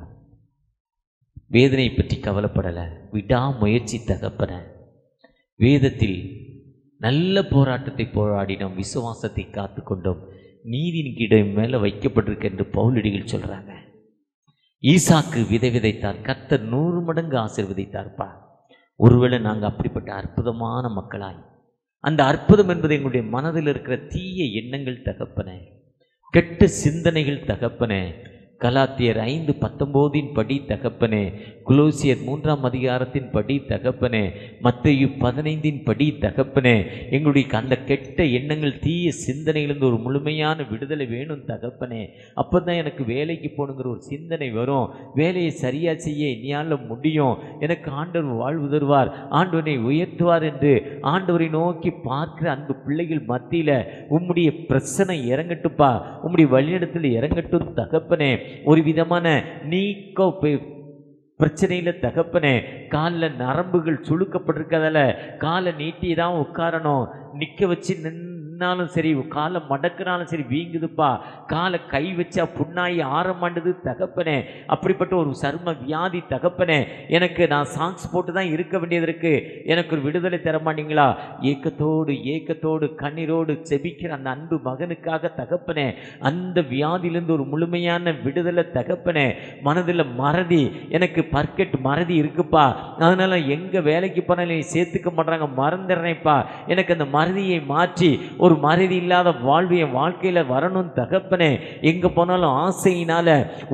வேதனை பற்றி கவலைப்படல, விடாமுயற்சி தகப்பன. வேதத்தில் நல்ல போராட்டத்தை போராடினோம், விசுவாசத்தை காத்து கொண்டோம், நீதியின் கிடம் மேலே வைக்கப்பட்டிருக்கு என்று பவுலடிகள் சொல்றாங்க. ஈசாக்கு விதை விதைத்தார், கர்த்தர் 100 மடங்கு ஆசீர்வதித்தார்ப்பா. ஒருவேளை நாங்கள் அப்படிப்பட்ட அற்புதமான மக்களாய், அந்த அற்புதம் என்பது எங்களுடைய மனதில் இருக்கிற தீய எண்ணங்கள் தகப்பனே, கெட்ட சிந்தனைகள் தகப்பனே, கலாத்தியர் 5:19 படி தகப்பனே, கொலோசியர் 3 படி தகப்பனே, மத்தேயு 15 படி தகப்பனே, எங்களுடைய அந்த கெட்ட எண்ணங்கள் தீய சிந்தனையிலிருந்து ஒரு முழுமையான விடுதலை வேணும் தகப்பனே. அப்போ தான் எனக்கு வேலைக்கு போகணுங்கிற ஒரு சிந்தனை வரும். வேலையை சரியாக செய்ய இனியால முடியும், எனக்கு ஆண்டவர் வாழ்வு தருவார், ஆண்டவரை உயர்த்துவார் என்று ஆண்டவரை நோக்கி பார்க்கிற அன்பு பிள்ளைகள் மத்தியில் உம்முடைய பிரச்சனை இறங்கட்டுப்பா, உம்முடைய வழியிடத்தில் இறங்கட்டும் தகப்பனே. ஒரு விதமான நீக்க பிரச்சனையில் தகப்பனே, காலில் நரம்புகள் சுழுக்கப்பட்டிருக்கிறதால காலை நீட்டி தான் உட்காரணும், நிற்க வச்சு நின்னாலும் சரி, காலை மடக்குனாலும் சரி வீங்குதுப்பா, காலை கை வச்சா புண்ணாயி ஆரமாண்டுது தகப்பனே. அப்படிப்பட்ட ஒரு சர்ம வியாதி தகப்பனே, எனக்கு நான் சாங்ஸ் போட்டு தான் இருக்க வேண்டியது இருக்கு, எனக்கு ஒரு விடுதலை தர மாட்டீங்களா? ஏக்கத்தோடு கண்ணீரோடு செபிக்கிற அந்த அன்பு மகனுக்காக தகப்பனே, அந்த வியாதியிலிருந்து ஒரு முழுமையான விடுதலை தகப்பனே. மனதில் மறதி, எனக்கு பர்கெட் மறதி இருக்குப்பா, அதனால எங்க வேலைக்கு போனாலும் சேர்த்துக்க மாட்டாங்க, மறந்துடுறேன்ப்பா, எனக்கு அந்த மறதியை மாற்றி ஒரு மறதி இல்லாத வாழ்வு என் வாழ்க்கையில வரணும் தகப்பனே. எங்க போனாலும் ஆசையினால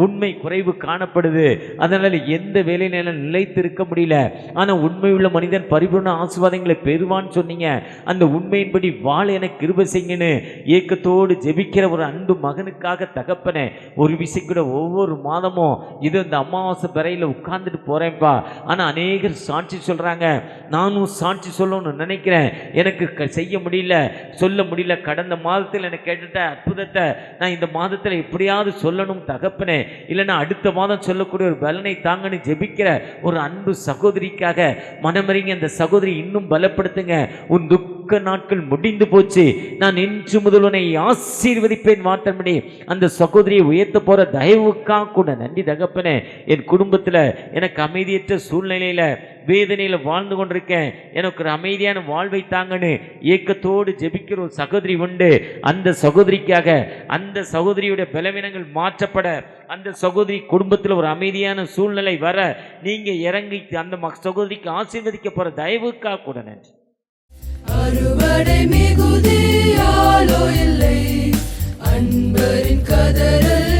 உண்மை குறைவு காணப்படுது, அதனால எந்த வேலையில நிலைத்து இருக்க முடியல. ஆனா உண்மையுள்ள மனிதன் பரிபூர்ண ஆசீர்வாதங்களை பெறுவான்னு சொன்னீங்க, அந்த உண்மையின்படி வாழ எனக்கு கிருபை செய்யுன்னு ஏக்கத்தோடு ஜெபிக்கிற ஒரு அன்பு மகனுக்காக தகப்பனே. ஒரு விஷயம் கூட ஒவ்வொரு மாதமும் இது இந்த அமாவாசை பிறையில உட்கார்ந்துட்டு போறேன்ப்பா, ஆனா அநேகர் சாட்சி சொல்றாங்க, நானும் சாட்சி சொல்லணும்னு நினைக்கிறேன், எனக்கு செய்ய முடியல, சொல்ல முடியல. கடந்த மாதத்தில் எனக்கு கேட்டுட்ட அற்புதத்தை நான் இந்த மாதத்தில் எப்படியாவது சொல்லணும் தகப்பனே, இல்லைன்னா அடுத்த மாதம் சொல்லக்கூடிய ஒரு பலனை தாங்கன்னு ஜெபிக்கிற ஒரு அன்பு சகோதரிக்காக மனமறிங்க அந்த சகோதரி இன்னும் பலப்படுத்துங்க. உன் துக்க நாட்கள் முடிந்து போச்சு, நான் இன்று முதல் உன்னை ஆசீர்வதிப்பேன் மாற்றபடி அந்த சகோதரியை உயர்த்த போற தயவுக்காக கூட நன்றி தகப்பனே. என் குடும்பத்தில் எனக்கு அமைதியற்ற சூழ்நிலையில வேதனையில வாழ்ந்து கொண்டிருக்கேன், எனக்கு ஒரு அமைதியான வாழ்வை தாங்கன்னு ஏக்கத்தோடு ஜெபிக்கிற ஒரு சகோதரி உண்டு. அந்த சகோதரிக்காக, அந்த சகோதரியுடைய பலவீனங்கள் மாற்றப்பட, அந்த சகோதரி குடும்பத்தில் ஒரு அமைதியான சூழ்நிலை வர நீங்க இறங்கி அந்த சகோதரிக்கு ஆசீர்வதிக்க போற தயவுக்காக கூட நன்றி. அறுவடை மிகுதியாலோ இல்லை, அன்பரின் கதறல்